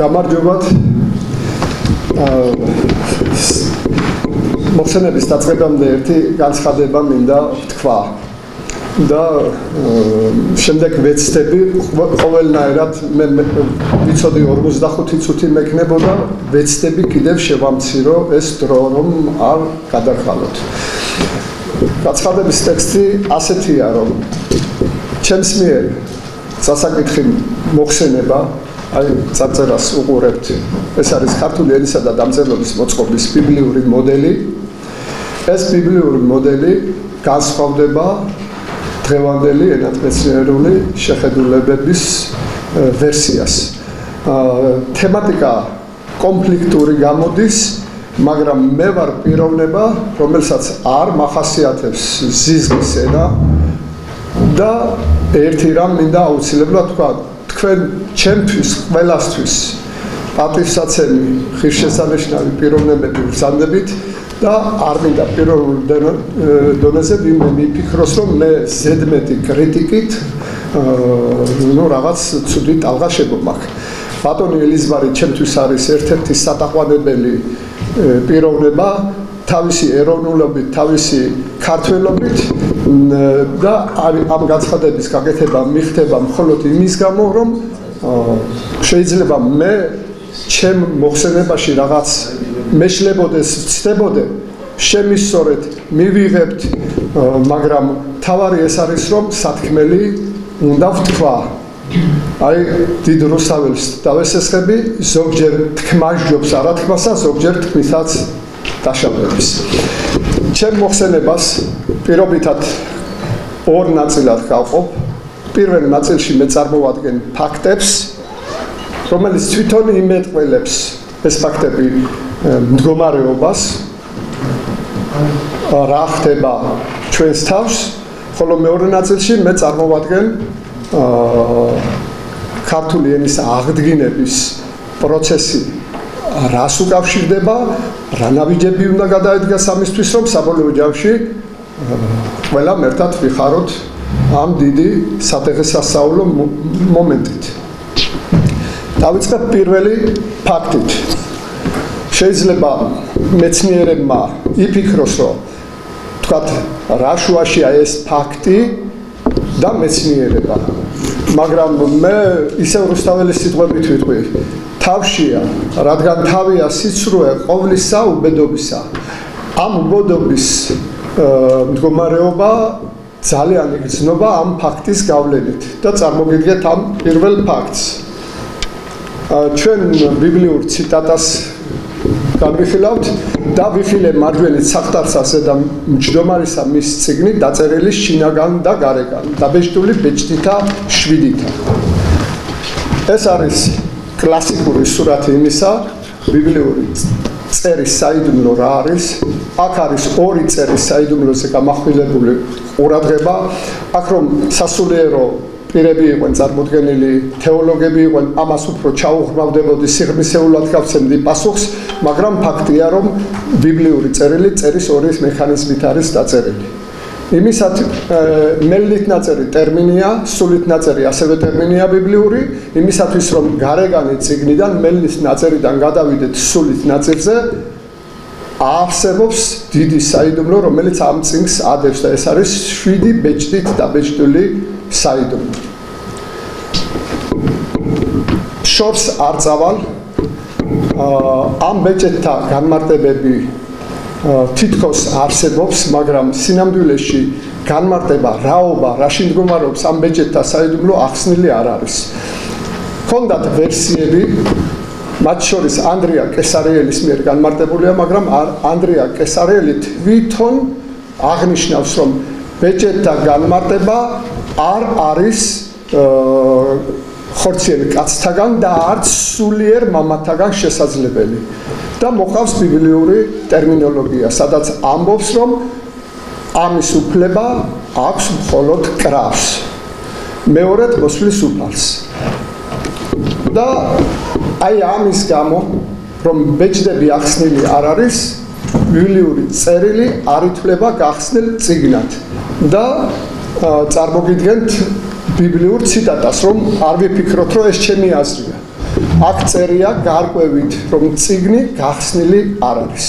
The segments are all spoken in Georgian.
გამარჯობათ. მოხსენების დაწყებამდე ერთი განცხადება მინდა ვთქვა და შემდეგ ვეცდები ყოველნაირად მე ვიცოდი 45 წუთი მექნებოდა ვეცდები კიდევ შევამცირო ეს დრო რომ არ გადარხალოთ. განცხადების ტექსტი ასეთია რომ ჩემს მიერ სასაკითხი მოხსენება აი წარწერას უყურებთ ეს არის ქართული ენისა და დამწერლობის მოწყობის ბიბლიური მოდელი ეს ბიბლიური მოდელი განსხვავდება დღევანდელი ენათმეცნიერული შეხედულებების ვერსიას თემატიკა კონფლიქტური გამოდის მაგრამ მე ვარ პიროვნება რომელსაც არ მახასიათებს ზიზღის ენა და ერთი რამ მინდა აუცილებლად თქვა თქვენ ჩემთვის ყველასთვის პატივსაცემი ღირსშესანიშნავი პიროვნებები ვზანდებით და არ მინდა პირველ დონეზე ვინმე მიფიქროს რომ მე ზედმეტი კრიტიკით რაღაც ცუდი ტალღა შემომაქვს ბატონი ელიზბარი ჩემთვის არის ერთ-ერთი სატაყვანებელი პიროვნება თავისი ეროვნულობით, თავისი ქართველობით და ამ განცხადების გაკეთება მიხდება მხოლოდ იმის გამო, რომ შეიძლება მე ჩემ მოხსენებაში რაღაც მეშლებოდეს, ვცდებოდე, შემისწორეთ, მივიღებთ, მაგრამ თავარი ეს არის, რომ სათქმელი უნდა ვთქვა. აი დიდ რუსაველს დავესესხები, ზოგჯერ თქმა სჯობს არათქმასა, ზოგჯერ თქმისაც დაშავების. ჩემ მოხსენებას პირობითად ორ ნაწილად გავყოფ. პირველ ნაწილში მე წარმოვადგენ ფაქტებს, რომელიც თვითონ იმეტყველებს ეს ფაქტები მდგომარეობას, რა ხდება ჩვენს თავს, ხოლო მეორე ნაწილში მე წარმოვადგენ ქართული ენის აღდგინების პროცესი რას უკავშირდება, რა ნაბიჯები უნდა გადაედგას ამისთვის, რომ საბოლოო ჯამში ყველამ ერთად ვიხაროთ ამ დიდი სადღესასწაულო მომენტით. დავიწყებ პირველი ფაქტით. შეიძლება მეცნიერებმა იფიქროს, რომ თქვათ რა შუაშია ეს ფაქტი და მეცნიერება. მაგრამ მე ისევ რუსთაველის სიტყვებით ვიტყვი. თავშია, რადგან თავია სიცრუე ყოვლისა უბედობისა. ამ უბედობის მდგომარეობა ძალიან იგრძნობა ამ ფაქტის გავლენით და წარმოგიდგეთ ამ პირველ ფაქტს. ჩვენ ბიბლიურ ციტატას განვიხილავთ და ვიხილე მარჯვენით საყდარსასე და მჯდომარისა მის წიგნით დაწერილი შინაგან და გარეგან დაბეჭდული ბეჭდითა 7-ითა. ეს არის კლასიკური სურათი იმისა, ბიბლიური წერის საიდუმლო რა არის. აქ არის ორი წერის საიდუმლოზე გამახვილებული ყურადღება. აქ რომ სასულიერო პირები იყვნენ წარმოდგენილი, თეოლოგები იყვნენ, ამას უფრო ჩაუღრმავდებოდი, სიღრმისეულად გავცემდი პასუხს, მაგრამ ფაქტია, რომ ბიბლიური წერილი წერის ორი მექანიზმით არის დაწერილი. იმისათ მელნით ნაწერი ტერმინია, სულით ნაწერი ასევე ტერმინია ბიბლიური, იმისათვის რომ გარეგანი წიგნიდან მელნის ნაწერიდან გადავიდეთ სულით ნაწილზე, არსებობს დიდი საიდუმლო, რომელიც ამ წიგნს ადევს და ეს არის 7 ბეჭდით დაბეჭდული საიდუმლო. შორს არ წავალ ამ ბეჭდთა განმარტებები თითქოს არსებობს, მაგრამ სინამდვილეში განმარტება რაობა, რაში მდგომარეობს ამ ბეჭდთა საიდუმლო ახსნილი არ არის. ჰქონდათ ვერსიები, მათ შორის ანდრია კესარიელის მიერ განმარტებულია, მაგრამ ანდრია კესარიელი თვითონ აღნიშნავს, რომ ბეჭდთა განმარტება არ არის ხორციელი კაცთაგან და არც სულიერ მამათაგან შესაძლებელი. და მოყავს ბიბლიური ტერმინოლოგია, სადაც ამბობს, რომ ამის უფლება აქვს მხოლოდ კრავს. მეორედ მოსვლის უფალს. და აი ამის გამო, რომ ბეჭდები ახსნილი არ არის, ბიბლიური წერილი არ ითვლება გახსნილ წიგნად. და წარმოგიდგენთ ბიბლიურ ციტატას, რომ არ ვიფიქროთ, რომ ეს ჩემი აზრია. აქ წერია გარკვევით, რომ წიგნი გახსნილი არ არის.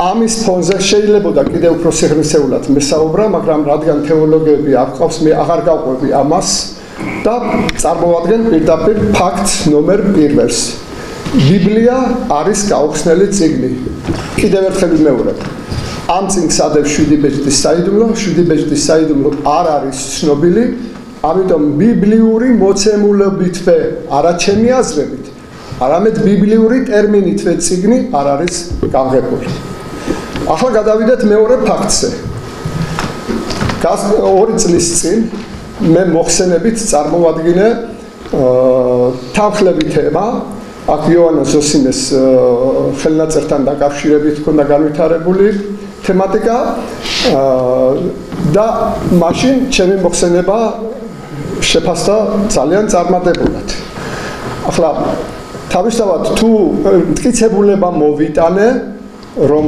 ამის ფონზე შეიძლება კიდევ უფრო სიღრმისეულად მესაუბრა, მაგრამ რადგან თეოლოგები არ ყავს, მე აღარ გავყვები ამას და წარმოვადგენ პირდაპირ ფაქტს ნომერ 1-ს. ბიბლია არის გაუხსნელი წიგნი. კიდევ ერთხელ ვიმეორებ. ამ წიგნს ადევს 7 ბეჭდის საიდუმლო, 7 ბეჭდის საიდუმლო არ არის ცნობილი, ამიტომ ბიბლიური მოცემულობითვე არა ჩემი აზრებით, არამედ ბიბლიური ტერმინითვე წიგნი არ არის გამღებული. ახლა გადავიდეთ მეორე ფაქტზე. 2 წლის წინ მე მოხსენებით წარმოვადგინე თანხლები თემა, აქ იოანე ზოსიმეს ხელნაწერთან დაკავშირებით ჰქონდა განვითარებული თემატიკა და მაშინ ჩემი მოხსენება შეფასდა ძალიან წარმატებულად. ახლა თავისთავად თუ მტკიცებულება მოვიტანე, რომ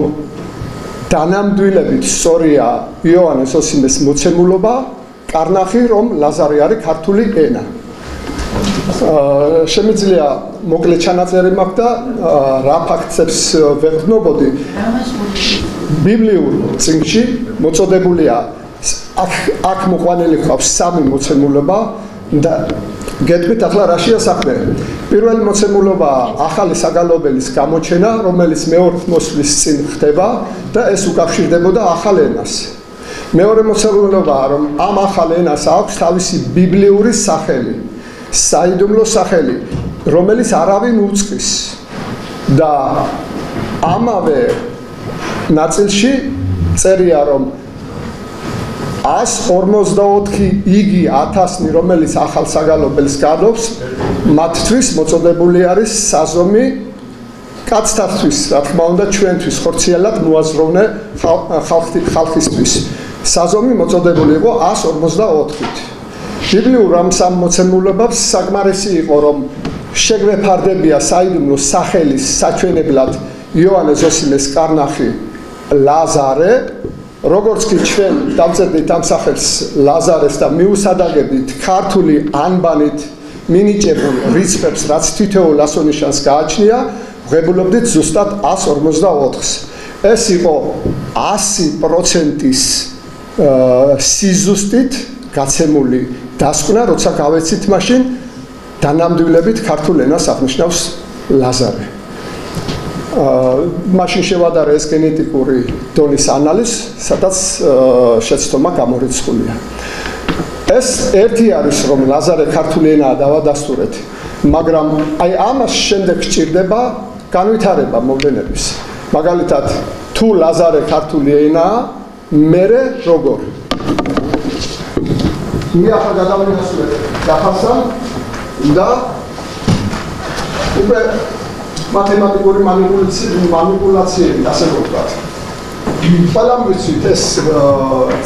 დანამდვილებით სწორია იოანე ზოსიმეს მოცემულობა, კარნახი რომ ლაზარე არის ქართული ენა. შემიძლია მოკლე ჩანაწერი მაქვს და რა ფაქტებს ვეღრნობოდი. ბიბლიურ წიგნში მოწოდებულია აქ მოყვანილი ყავს 3 მოცემულობა და გეტყვით ახლა რაშია საქმე. პირველი მოცემულობა ახალი საგალობელის გამოჩენა, რომელიც მეორე მოსვლის წინ ხდება და ეს უკავშირდებოდა ახალ ენას. მეორე მოცემულობაა, რომ ამ ახალ ენას აქვს თავისი ბიბლიური სახელი, საიდუმლო სახელი, რომელიც არავინ უწყის და ამავე ნაწილში წერია, რომ 154 იგი 1000-ნი, რომელიც ახალ საგალობელს გადობს, მათთვის მოწოდებული არის საზომი კაცთათვის, რა თქმა უნდა, ჩვენთვის ხორციელად მოაზროვნე ხალხისთვის. საზომი მოწოდებული იყო 154-ით. ბიბლიურ ამ სამ მოცემულობებს საკმარისი იყო, რომ შეგვეფარდებია საიდუმლო სახელის საჩვენებლად იოანე ზოსიმეს კარნახი ლაზარე, როგორც კი ჩვენ დავწერდით ამ სახელს ლაზარეს და მიუსადაგებით ქართული ანბანით მინიჭებულ რიცხვებს, რაც თითოეულ ასონიშანს გააჩნია, ვღებულობდით ზუსტად 154-ს. ეს იყო 100%-ის სიზუსტით გაცემული დასკვნა, როცა გავეცით მაშინ დანამდვილებით ქართულ ენას აღნიშნავს ლაზარე. მაშინ შევადარე ეს გენეტიკური დონის ანალიზს, სადაც შეცდომა გამორიცხულია. ეს ერთი არის, რომ ლაზარე ქართული ენაა დავადასტურეთ, მაგრამ აი ამას შემდეგ სჭირდება განვითარება მოვლენების. მაგალითად, თუ ლაზარე ქართული ენაა, მერე როგორ? მე ახლა გადავინახავთ დაფასან და უკვე მათემატიკური მანიპულაციები, ასე ვთქვათ. ყველამ ვიცით ეს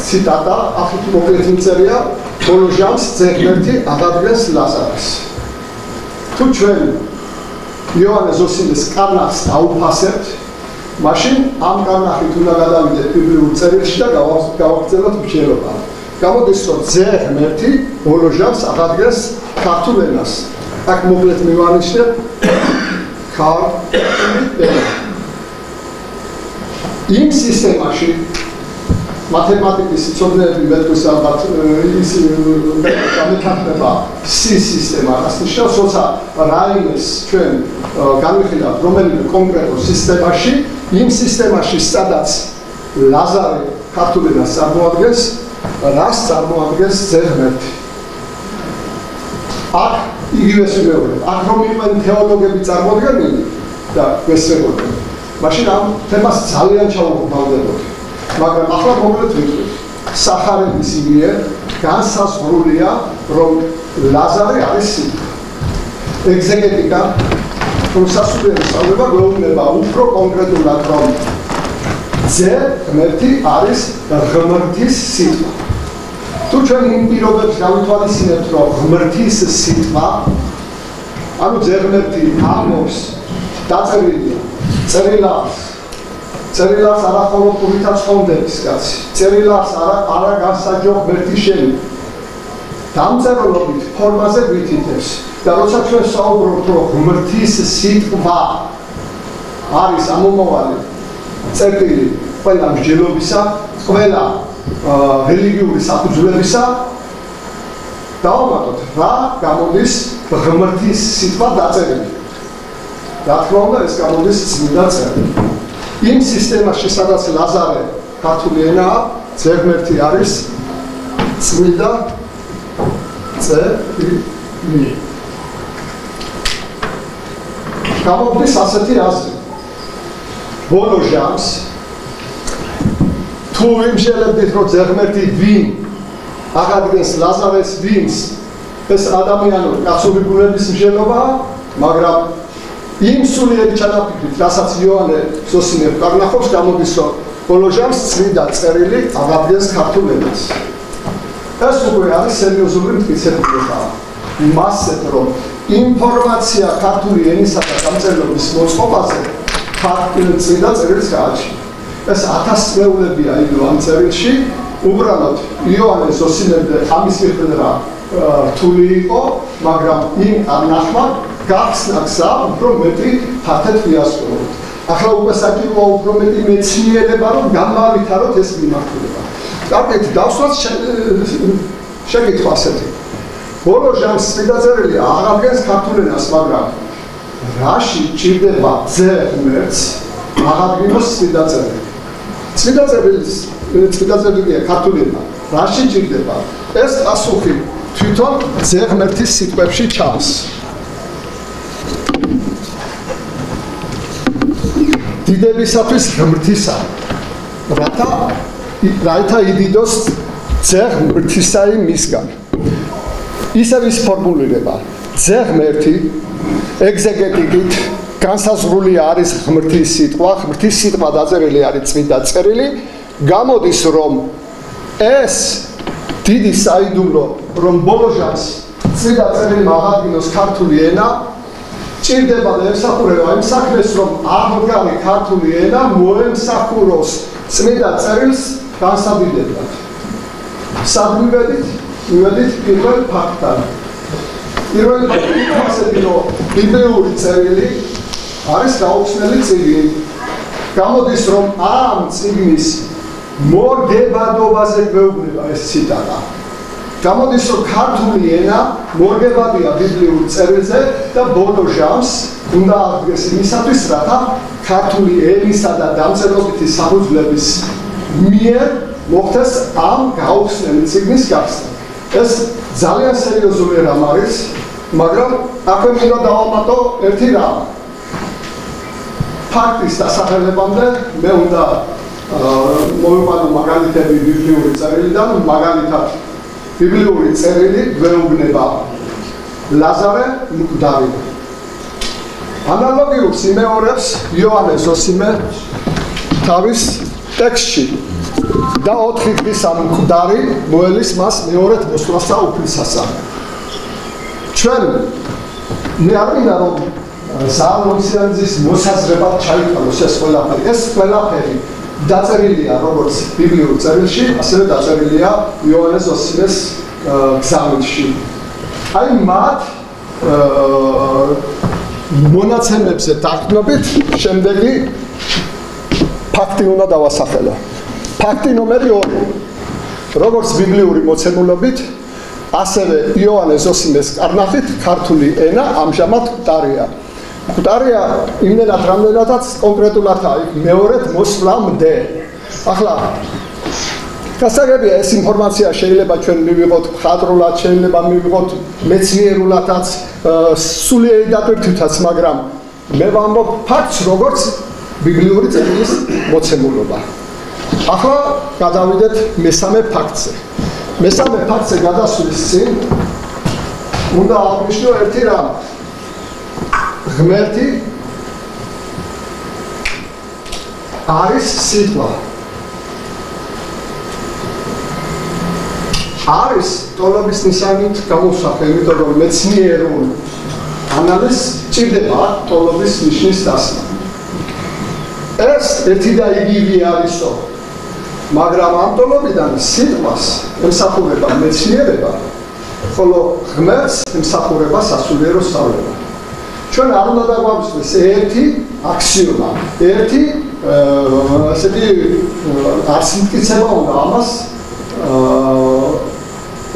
ციტატა, ახლა მოკლედ წერია, ბოლო ჟამს ზეღმერთი აღადგენს ლაზარეს. თუ ჩვენ იოანე ზოსიმეს კარნახს დაუფასებთ, მაშინ ამ კარნახით უნდა გადავიდეთ ბიბლიურ წერილში და გავაგრძელოთ მსჯელობა. გამოდის, რომ ზეღმერთი ბოლო ჟამს აღადგენს ქართულ ენას. აქ მოკლედ მივანიშნებ იმ სისტემაში მათემატიკის ცოდნები მეტყვის ალბათ ის გამეთანხმება C სისტემა, რაც ნიშნავს, როცა რაიმეს ჩვენ განვიხილავთ რომელიმე კონკრეტულ სისტემაში, იმ სისტემაში სადაც ლაზარე ქართულ ენას წარმოადგენს, რას წარმოადგენს ზეღმერთი. აქ იგივეს ვიმეორებ. აქ რომ იყვნენ თეოლოგები წარმოდგენილი და გვესწრებოდნენ, მაშინ ამ თემას ძალიან ჩაუყალიბდებოდი. მაგრამ ახლა მოკლედ ვიტყვით. სახარების მიერ განსაზღვრულია, რომ ლაზარე არის სიტყვა. ეგზეგეტიკა, რომ სასულიერო სწავლება გვეუბნება უფრო კონკრეტულად, რომ ზეღმერთი არის ღმრთის სიტყვა. თუ ჩვენ იმ პირობებს გავითვალისწინებთ, რომ ღმრთის სიტყვა, ანუ ზეღმერთი ამბობს დაწერილია წერილას არა ხოლმე პურითაც ხონდების კაცი, წერილას არა განსაჯო ღმერთი შენი. დამწერლობით ფორმაზე ვითითებს და როცა ჩვენ საუბრობთ რომ ღმრთის სიტყვა არის ამომავალი წერტილი ყველა მსჯელობისა, ყველა რელიგიური საფუძვლებისა დავამატოთ რა გამოდის ღმრთის სიტყვა დაწერილი. რა თქმა უნდა ეს გამოდის წმინდა წერილი. იმ სისტემაში სადაც ლაზარე ქართული ენაა, ზეღმერთი არის წმინდა წერილი. გამოდის ასეთი აზრი. ბოლო ჟამს თუ ვიმშელებდით რომ ზეღმერთი ვინ აღადგენს ლაზარეს ვინს ეს ადამიანური კაცური ბუნების მსჯელობაა, მაგრამ იმ სულიერი ჩანაფიქრით, რასაც იოანე ზოსიმე კარნახობს, გამოდის რომ ბოლო ჟამს წმინდა წერილი აღადგენს ქართულ ენას. ეს უკვე არის სერიოზული მტკიცებულება. მასზე რომ ინფორმაცია ქართული ენისა და დამწერლობის მოწყობაზე წმინდა წერილს გააჩნია. ეს 1000 წლეულებია იდო ამ წერილში. უბრალოდ იოანე ზოსიმემდე ამის მიხედვით რთული იყო, მაგრამ იმ არნახმა გახსნა გზა უფრო მეტი ფართედ ვიასწოროთ. ახლა უკვე საჭიროა უფრო მეტი მეცნიერება, რომ გამავითაროთ ეს მიმართულება. კარგით, დავსვათ შეკითხვა ასეთი. ბოლო ჟამს წმინდა წერილი აღადგენს ქართულ ენას, მაგრამ რაში ჭირდება ზეღმერთს აღადგინოს წმინდა წერილი? წმინდა წერილია ქართული ენა. რაში ჭირდება? ეს პასუხი თვითონ ზეღმერთის სიტყვებში ჩანს. დიდებისათვის ღმრთისა, რათა იდიდოს ზეღმრთისა მისგან. ისევ ის ფორმულირება. ზეღმერთი ეგზეგეტიკით განსაზღვრული არის ღმრთის სიტყვა, ღმრთის სიტყვა დაწერილი არის წმინდა წერილი, გამოდის რომ ეს დიდი საიდუმლო რომ ბოლო ჟამს წმინდა წერილი აღადგინოს ქართული ენა, ჭირდება და ემსახურება იმ საქმეს რომ აღდგარი ქართული ენა მოემსახუროს წმინდა წერილს განსადიდებლად. სად მივედით პირველ ფაქტთან. პირველი ფაქტი ასეთი რომ ბიბლიური წერილი არის გაუხსნელი წიგნი. გამოდის რომ ამ წიგნის მორგებადობაზე გვეუბნება ეს ციტატა. გამოდის რომ ქართული ენა მორგებადია ბიბლიურ წერილზე და ბოლო ჟამს უნდა აღდგეს იმისათვის, რათა ქართული ენისა და დამწერლობითი საფუძვლების მიერ მოხდეს ამ გაუხსნელი წიგნის გახსნა. ეს ძალიან სერიოზული რამ არის, მაგრამ აქვე მინდა დავამატო ერთი რამ. ფაქტის დასახელებამდე მე უნდა მოვიყვანო მაგალითები ბიბლიური წერილიდან, მაგალითად ბიბლიური წერილი გვეუბნება ლაზარე მკვდარი. ანალოგიურ სიმეორებს იოანე ზოსიმე თავის ტექსტში და 4 დღის ამ მკვდარი მოელის მას მეორედ მოსვლასა უფლისასა. ჩვენ მე არ მინდა რომ ზალონსიანძის მოსაზრებად ჩაიტანოს ეს ყველაფერი. ეს ყველაფერი დაწერილია როგორც ბიბლიურ წერილში, ასევე დაწერილია იოანე ზოსიმეს გზავნილში. აი მათ მონაცემებზე დაყრდნობით შემდეგი ფაქტი უნდა დავასახელო. ფაქტი ნომერი 2. როგორც ბიბლიური მოცემულობით, ასევე იოანე ზოსიმეს კარნახით ქართული ენა ამჟამად მკვდარია. მკვდარია იმდენად რამდენადაც კონკრეტულადაა მეორედ მოსვლამდე. ახლა გასაგებია ეს ინფორმაცია შეიძლება ჩვენ მივიღოთ მხატვრულად, შეიძლება მივიღოთ მეცნიერულადაც, სულიერი დატვირთვითაც, მაგრამ მე ვამბობ ფაქტს, როგორც ბიბლიური წერილის მოცემულობა. ახლა გადავიდეთ მესამე ფაქტზე. მესამე ფაქტზე გადასვლის წინ უნდა აღნიშნო ერთი რამ. ღმერთი არის სიტყვა. არის ტოლობის ნისანით გამოსახე, იმიტომ რომ მეცნიერულ ანალიზს ჭირდება ტოლობის ნიშნის დასმა. ეს ერთი და იგივე არისო, მაგრამ ამ ტოლობიდან სიტყვას ემსახურება მეცნიერება ხოლო ღმერთს ემსახურება სასულიერო სწავლება. ჩვენ არ უნდა დაგვაგვისწროს ერთი აქსიომა, ერთი ასეთი არსიმტკიცება უნდა ამას,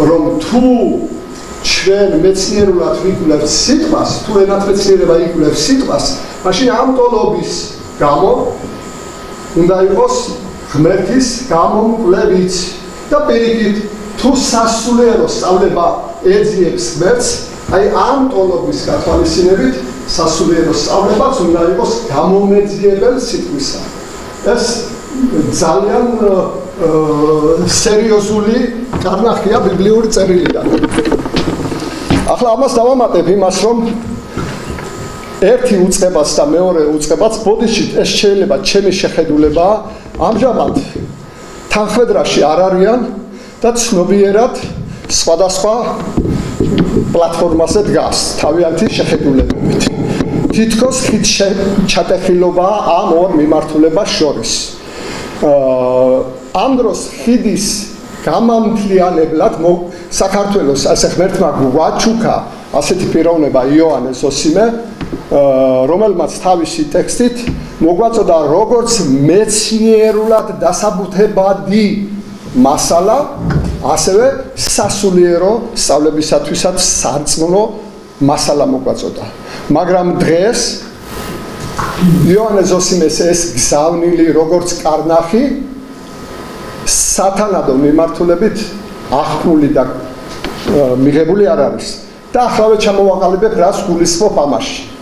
რომ თუ ჩვენ მეცნიერულად ვიკვლევთ სიტყვას, თუ ენათმეცნიერება იკვლევს სიტყვას, მაშინ ამ ტოლობის გამო უნდა იყოს ღმერთის გამომკვლევით და პირიქით თუ სასულიერო სწავლება ეძიებს ღმერთს, აი ამ ტოლობის გათვალისწინებით სასულიერო სწავლებაც უნდა იყოს გამომეძიებელ სიტყვისა. ეს ძალიან სერიოზული კარნახია ბიბლიური წერილიდან. ახლა ამას დავამატებ იმას, რომ ერთი უწყებას და მეორე უწყებას ბოდიშით ეს შეიძლება ჩემი შეხედულებაა, ამჟამად თანხმედრაში არ არიან და ცნობიერად სხვადასხვა პლატფორმაზე დგას თავიანთი შეხედულებებით. თითქოს ხით ჩატეხილობაა ამ ორ მიმართულებას შორის. ამ დროს ხიდის გამამთლიანებლად საქართველოს ასე ღმერთმა გვაჩუქა ასეთი პიროვნება იოანე ზოსიმე, რომელმაც თავისი ტექსტით მოგვაწოდა როგორც მეცნიერულად დასაბუთებადი მასალა, ასევე სასულიერო სწავლებისათვისაც სარწმუნო მასალა მოგვაწოდა. მაგრამ დღეს იოანე ზოსიმეს ეს გზავნილი როგორც კარნახი სათანადო მიმართულებით აღქმული და მიღებული არ არის. და ახლა ჩამოვაყალიბებ რას გულისხმობ ამაში.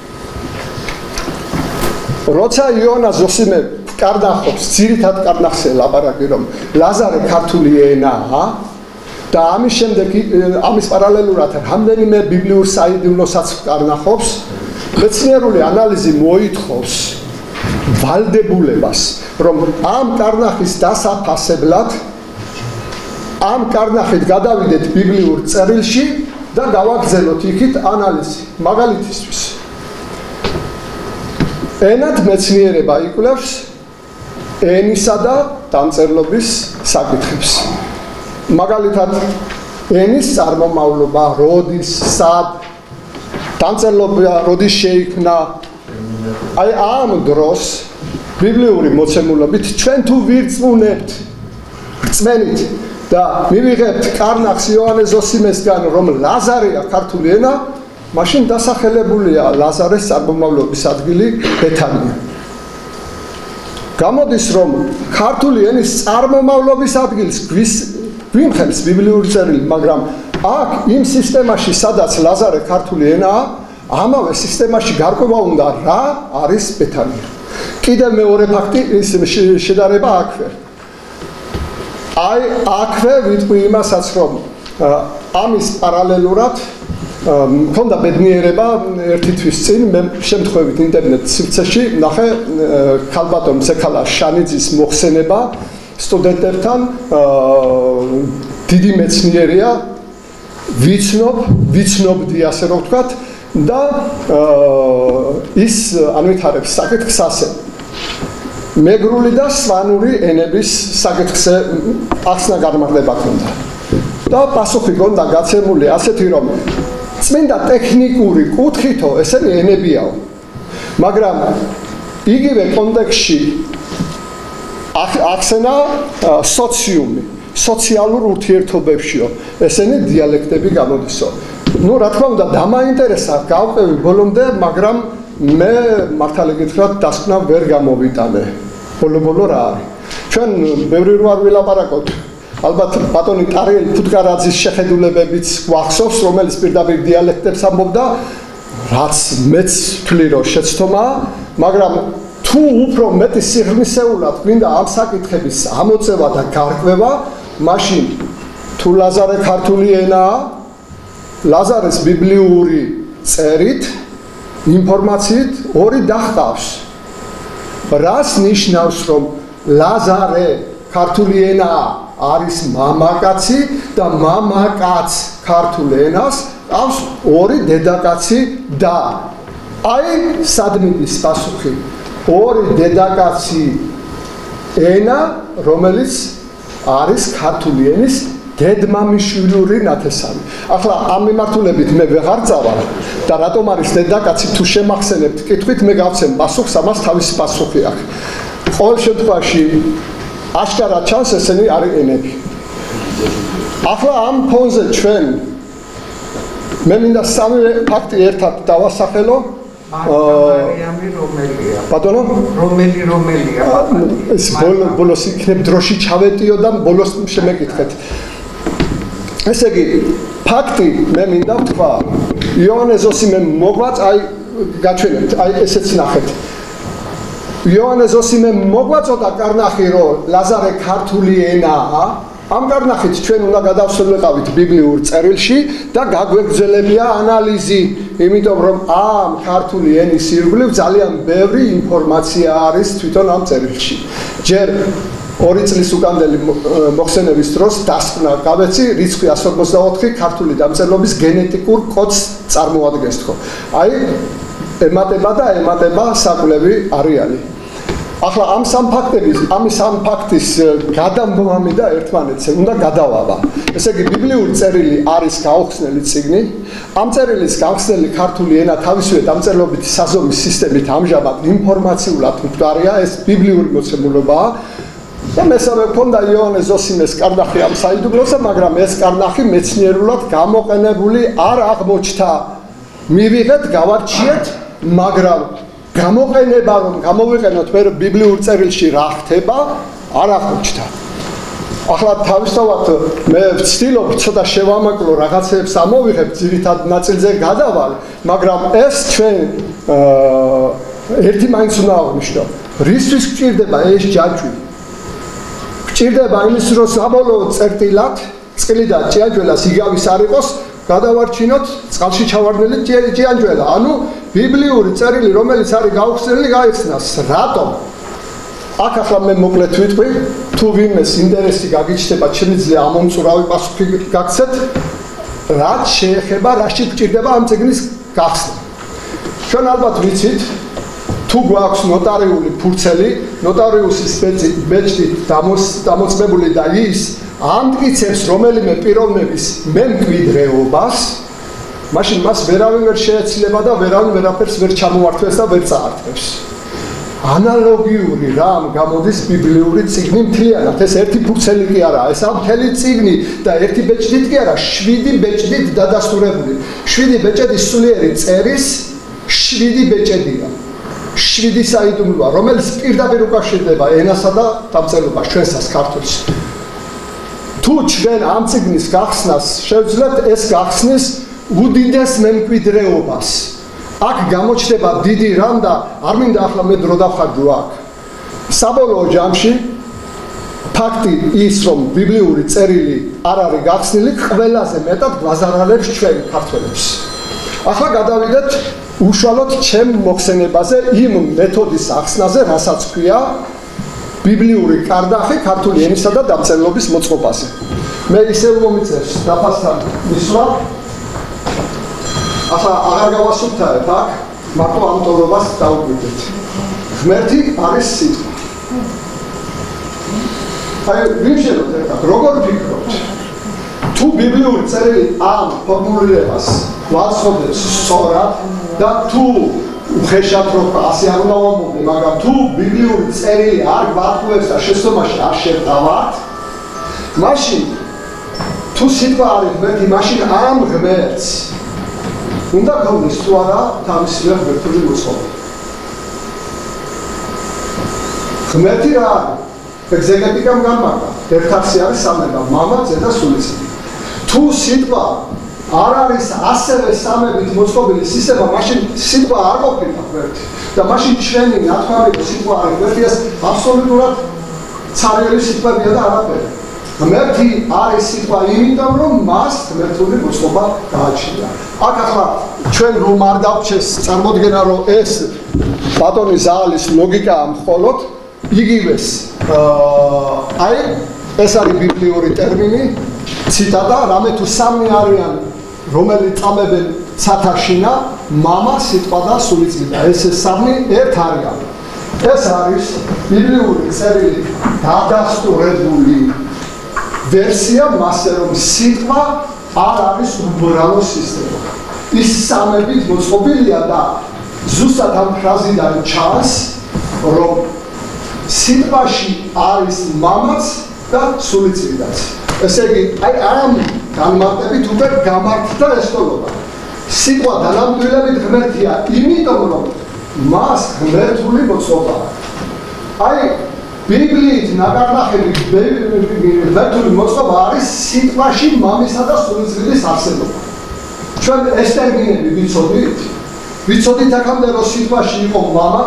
როცა იოანე ზოსიმე კარნახობს, ძირითად კარნახზე ლაპარაკი, რომ ლაზარე ქართული ენაა და ამის შემდეგ ამის პარალელურად რამდენიმე ბიბლიურ საიდუმლოსაც კარნახობს, მეცნიერული ანალიზი მოითხოვს ვალდებულებას, რომ ამ კარნახის დასაფასებლად ამ კარნახით გადავიდეთ ბიბლიურ წერილში და გავაგრძელოთ იქით ანალიზი. მაგალითისთვის ენად მეცნიერება იკვლევს ენისა და დამწერლობის საკითხებს. მაგალითად ენის წარმომავლობა, როდის, სად, დამწერლობა როდის შეიქმნა. აი ამ დროს ბიბლიური მოცემულობით ჩვენ თუ ვირწმუნებთ რწმენით და მივიღებთ კარნახს იოანე ზოსიმესგან, რომ ლაზარეა ქართული ენა, მაშინ დასახელებულია ლაზარეს წარმომავლობის ადგილი ბეთანია. გამოდის, რომ ქართული ენის წარმომავლობის ადგილს გვიმხელს ბიბლიური წერილი, მაგრამ აქ იმ სისტემაში, სადაც ლაზარე ქართული ენაა, ამავე სისტემაში გარკვევა უნდა რა არის ბეთანია. კიდევ მეორე ფაქტი შედარება აქვე. აი აქვე ვიტყვი იმასაც, რომ ამის პარალელურად მქონდა ბედნიერება ერთი თვის წინ მე შემთხვევით ინტერნეტ სივრცეში ნახე ქალბატონ ზექალა შანიძის მოხსენება სტუდენტებთან დიდი მეცნიერია ვიცნობდი ასე რომ ვთქვათ და ის ანვითარებს საკითხს ასე მეგრული და სვანური ენების საკითხზე ახსნა გამარდება ქონდა და პასუხი ქონდა გაცემული ასეთი რომ წმინდა ტექნიკური კუთხითო ესენი ენებიაო მაგრამ იგივე კონტექსტში ახსენა სოციუმი სოციალურ ურთიერთობებშიო ესენი დიალექტები გამოდისო ну რა თქმა უნდა დამაინტერესა გავყევი ბოლომდე მაგრამ მე მართალი გითხრათ დასკვნა ვერ გამოვიტანე ბოლო რა არის ჩვენ ბევრი რო არ ვილაპარაკოთ ალბათ ბატონი ტარიელი ფუტკარაძის შეხედულებებიც გვახსოვს რომელიც პირდაპირ დიალექტებს ამბობდა რაც მეც ვთვლი რომ შეცდომაა მაგრამ თუ უფრო მეტი სიღრმისეულად გვინდა ამ საკითხების ამოწევა და გარკვევა მაშინ თუ ლაზარე ქართული ენაა ლაზარეს ბიბლიური წერით ინფორმაციით ორი დახტავს რას ნიშნავს რომ ლაზარე ქართული ენაა არის მამაკაცი და მამაკაც ქართულ ენას ყავს ორი დედაკაცი და აი სადმიდის პასუხი ორი დედაკაცი ენა რომელიც არის ქართული ენის დედმამიშვილური ნათესავი. ახლა ამ მიმართულებით მე ვეღარ წავალ და რატომ არის დედაკაცი თუ შემახსენებთ კითხვით მე გავცემ პასუხს, ამას თავისი პასუხი აქვს. ყოველ შემთხვევაში აშკარად ჩანს ესენი არიყენები. ახლა ამ ფონზე ჩვენ მე მინდა სამი ფაქტი ერთად დავასახელო. ბატონო რომელია ეს ბოლოს იქნებ დროში ჩავეტიო და ბოლოს შემეკითხეთ. ესე იგი ფაქტი მე მინდა ვთქვა იოანე ზოსიმე მოგვაც აი გაჩვენებთ აი ესეც ნახეთ იოანე ზოსიმე მოგვაწოდა კარნახი რომ ლაზარე ქართული ენაა ამ კარნახით ჩვენ უნდა გადავსვლებყავით ბიბლიურ წერილში და გაგვეგრძელებია ანალიზი იმიტომ რომ ამ ქართული ენის ირგვლივ ძალიან ბევრი ინფორმაცია არის თვითონ ამ წერილში ჯერ 2 წლის უკანდელი მოხსენების დროს დასკვნა გავეცი რიცხვი 144 ქართული დამწერლობის გენეტიკურ კოდს წარმოადგენს თქო აი ემატება საკვლევი არეალი ახლა ამ სამ ფაქტის გადამბმამი და ერთმანეთზე უნდა გადავავა. ესე იგი ბიბლიური წერილი არის გაუხსნელი წიგნი. ამ წერილის გავხსნელი ქართული ენა თავისივე დამწერლობითი საზომის სისტემით ამჟამად ინფორმაციულად მკვდარია, ეს ბიბლიური მოცემულობაა. და მესამე მქონდა იოანე ზოსიმეს კარნახი ამ საიდუმლოზე, მაგრამ ეს კარნახი მეცნიერულად გამოყენებული არ აღმოჩნდა. მივიღეთ, გავარჩიეთ, მაგრამ გამოყენება რომ გამოვიყენოთ მე ბიბლიურ წერილში რა ხდება არ აღმოჩნდა. ახლა თავისთავად მე ვცდილობ ცოტა შევამაკლო რაღაცებს ამოვიღებ ძირითად ნაწილზე გადავალ, მაგრამ ეს ჩვენ ერთი მაინც უნდა აღნიშნო. რისთვის გჭირდება ეს ჯაჭვი? გჭირდება იმის რომ საბოლოო წერტილად წყლი და ჭიანჭველას იგავის არ იყოს გადავარჩინოთ წყალში ჩავარდნილი ჭიანჭველა. ანუ ბიბლიური წერილი რომელიც არის გაუხსნელი გაიხსნას. რატომ? აქ ახლა მე მოკლედ ვიტყვი, თუ ვინმეს ინტერესი გაგიჩნდება, შემიძლია ამომწურავი პასუხი გაგცეთ, რაც შეეხება, რაში გჭირდება ამ წიგნის გახსნა. ჩვენ ალბათ ვიცით, თუ გვაქვს ნოტარიული ფურცელი, ნოტარიუსის ბეჭდით დამოწმებული და ის ამტკიცებს რომელიმე პიროვნების მემკვიდრეობას, მაშინ მას ვერავინ ვერ შეეცილება და ვერავინ ვერაფერს ვერ ჩამოართვეს და ვერ წაართვეს. ანალოგიური რამ გამოდის ბიბლიური წიგნი მთლიანად. ეს ერთი ფურცელი კი არა, ეს მთელი წიგნი და ერთი ბეჭდით კი არა, 7 ბეჭდით დადასტურებული. 7 ბეჭედის სულიერი წერის 7 ბეჭედია. 7 საიდუმლოა, რომელიც პირდაპირ უკავშირდება ენასა და დამწერლობას ჩვენსას ქართულს. თუ ჩვენ ამ წიგნის გახსნას შევძლებთ, ეს გახსნის უდიდეს მემკვიდრეობას. აქ გამოჩნდება დიდი რამ და არ მინდა ახლა მე დრო დავხარჯო აქ. საბოლოო ჯამში ფაქტი ის რომ ბიბლიური წერილი არ არის გახსნილი, ყველაზე მეტად გვაზარალებს ჩვენ ქართველებს. ახლა გადავიდეთ უშუალოდ ჩემ მოხსენებაზე იმ მეთოდის ახსნაზე, რასაც ქვია ბიბლიური კარნახი ქართული ენისა და დამწერლობის მოწყობაზე. მე ისევ მომიწევს დაფასთან მისვლა. ახლა აღარ გავასუფთავებ აქ, მარტო ამ ტოლობას დავუკვირდეთ. ღმერთი არის სიტყვა. აი, ვიმშენოთ ერთად, როგორ ფიქრობთ? თუ ბიბლიური წერილი ამ ფორმულირებას გვაცხადებს სწორად და თუ უხეშად რომ ასე არ უნდა ვამბობდე, მაგრამ თუ ბიბლიური წერილი არ გვახვევს და შესწომაში არ შევდავართ, მაშინ თუ სიტყვა არის ღმერთი, მაშინ ამ ღმერთს უნდა გქონდეს თუ არა თავისივე ღმერთული მოწყობა. ღმერთი რა არის? ეგზეგეტიკამ გამართა. ერთ-ერთი არის სამება, მამა, ძე და სულიწმინდი. თუ სიტყვა არ არის ასევე სამებით მოწყობილი სისტემა, მაშინ სიტყვა არ ყოფილა ღმერთი. და მაშინ ჩვენი ნათქვამი სიტყვა არის ღმერთი, ეს აბსოლუტურად ცარიელი სიტყვებია და არაფერი. ღმერთი არის სიტყვა იმიტომ, რომ მას ღმერთული მოწყობა გააჩნია. აქ ახლა ჩვენ რომ არ დავჩეს წარმოდგენა, რომ ეს ბატონი ზაალის ლოგიკაა მხოლოდ იგივეს. აი ეს არის ბიბლიური ტერმინი, ციტატა, რამე თუ სამი არიან, რომელიც წამებენ ცათაშინა, მამა, სიტყვა და სულიწმინდა. ეს სამი ერთ არიან. ეს არის ბიბლიური წერილი დადასტურებული ვერსია მასე რომ სიტყვა არ არის უბრალო სისტემა. ის სამებით მოწყობილია და ზუსტად ამ ფრაზიდან ჩანს რომ სიტყვაში არის მამაც და სულიწმიდაც. ესე იგი, ამ განმარტებით უკვე გამართდა ესწორება. სიტყვა დანამდვილებით ღმერთია, იმიტომ რომ მას ღმერთული მოწყობა. ბიბლიით ნაკარნახები ღმერთული მოწყობა არის სიტყვაში მამისა და სულიწმიდის არსებობა. ჩვენ ეს ტერმინები ვიცოდით აქამდე რომ სიტყვაში იყო მამა,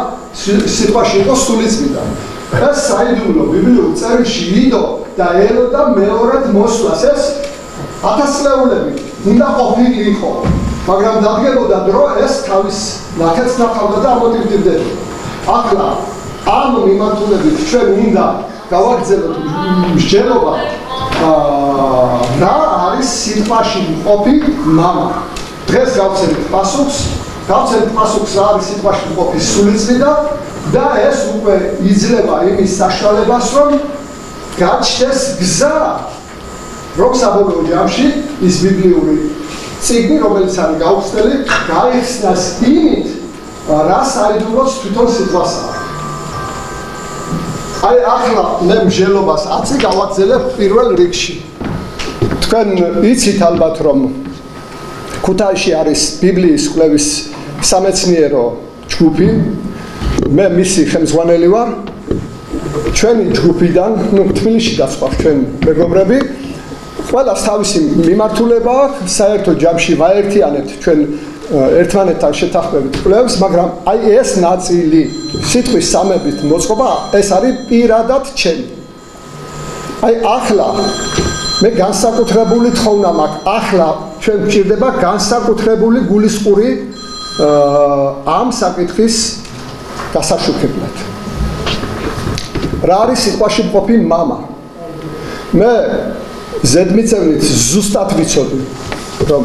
სიტყვაში იყო სულიწმიდა. ეს საიდუმლო ბიბლიურ წერილში იდო და ელოდა მეორად მოსვლას. ეს ათასწლეულები უნდა ყოფილიყო, მაგრამ დადგებოდა დრო ეს თავის ნახეთს ნახავდა და ამოტივდებოდა. ახლა ამ მიმართულებით ჩვენ უნდა გავაგრძელოთ მსჯელობა რა არის სიტყვაში მყოფი მამა. დღეს გავცემთ პასუხს რა არის სიტყვაში მყოფი სულიწმიდა და ეს უკვე იძლევა იმის საშუალებას რომ გაჩნდეს გზა რომ საბოლოო ჯამში ის ბიბლიური წიგნი რომელიც არის გაუხსნელი გაიხსნას იმით რა საიდუმლოც თვითონ სიტყვასაა. ახლა მე მსჯელობას 10 გავაგრძელებ პირველ რიგში. თქვენ იცით ალბათ რომ ქუთაისში არის ბიბლიის კვლევის სამეცნიერო ჯგუფი. მე მისი ხელმძღვანელი ვარ. ჩვენი ჯგუფიდან, თბილისში დაწყვა ჩვენ მეგობრები, ყველას თავისი მიმართულება აქვს, საერთო ჯამში ვაერთიანებთ ჩვენ ერთმანეთთან შეთანხმებით კვლევებს, მაგრამ ეს ნაწილი სიტყვის სამებით მოწყობა, ეს არის პირადად ჩემი. ახლა მე განსაკუთრებული თხოვნა მაქვს. ახლა ჩვენ გვჭირდება განსაკუთრებული გულისყური ამ საკითხის გასაშუქებლად. რა არის სიტყვაში მყოფი მამა? მე ზედმიწევნით ზუსტად ვიცოდი, რომ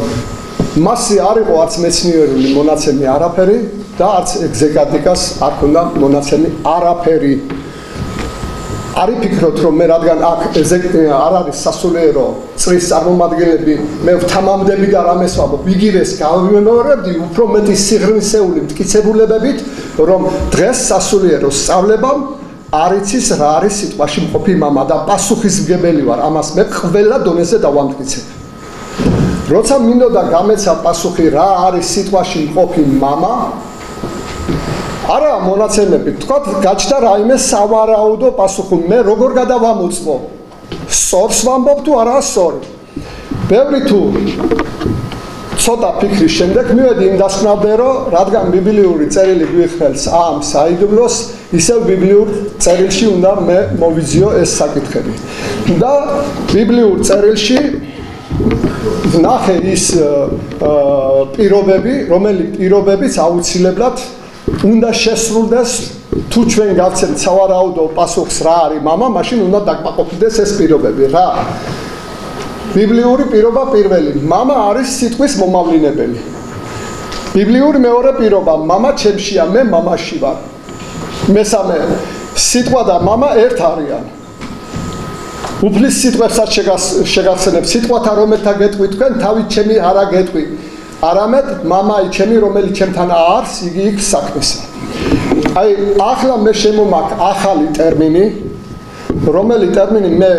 მასზე არ იყო არც მეცნიერული მონაცემი არაფერი და არც ეგზეგეტიკას არ ქონდა მონაცემი არაფერი. არ იფიქროთ, რომ მე რადგან აქ არ არის სასულიერო წრის წარმომადგენლები, მე ვთამამდები და რამეს ვამბობ, იგივეს გავიმეორებდი უფრო მეტი სიღრმისეული მტკიცებულებებით, რომ დღეს სასულიერო სწავლებამ არ იცის რა არის სიტყვაში მყოფი მამა და პასუხისმგებელი ვარ ამას მე ყველა დონეზე დავამტკიცებ. როცა მინდოდა გამეცა პასუხი რა არის სიტყვაში მყოფი მამა, არა მონაცემებით, თქვათ გაჩნდა რაიმე სავარაუდო პასუხი, მე როგორ გადავამოწმო? სწორს ვამბობ თუ არა სწორი? ბევრი თუ ცოტა ფიქრის შემდეგ მივედი იმ დასკვნამდე, რომ რადგან ბიბლიური წერილი გვიხსენს ამ საიდუმლოს, ისევ ბიბლიურ წერილში უნდა მე მოვიძიო ეს საკითხები. და ბიბლიურ წერილში ნახე ის პირობები, რომელი პირობებიც აუცილებლად უნდა შესრულდეს, თუ ჩვენ გავცემთ სავარაუდო პასუხს რა არის მამა, მაშინ უნდა დაკმაყოფილდეს ეს პირობები რა. ბიბლიური პირობა პირველი, მამა არის სიტყვის მომავლინებელი. ბიბლიური მეორე პირობა, მამა ჩემშია, მე მამაში ვარ. მესამე, სიტყვა და მამა ერთ არიან. უფლის სიტყვებსაც შეგახსენებ, სიტყვათა რომელთა გეტყვი თქვენ, თავით ჩემი არა გეტყვი. არამედ მამაი ჩემი, რომელიც ჩემთან არის, იგი იქ საქმესა. ახლა მე შემომაქვს ახალი ტერმინი, რომელი ტერმინი მე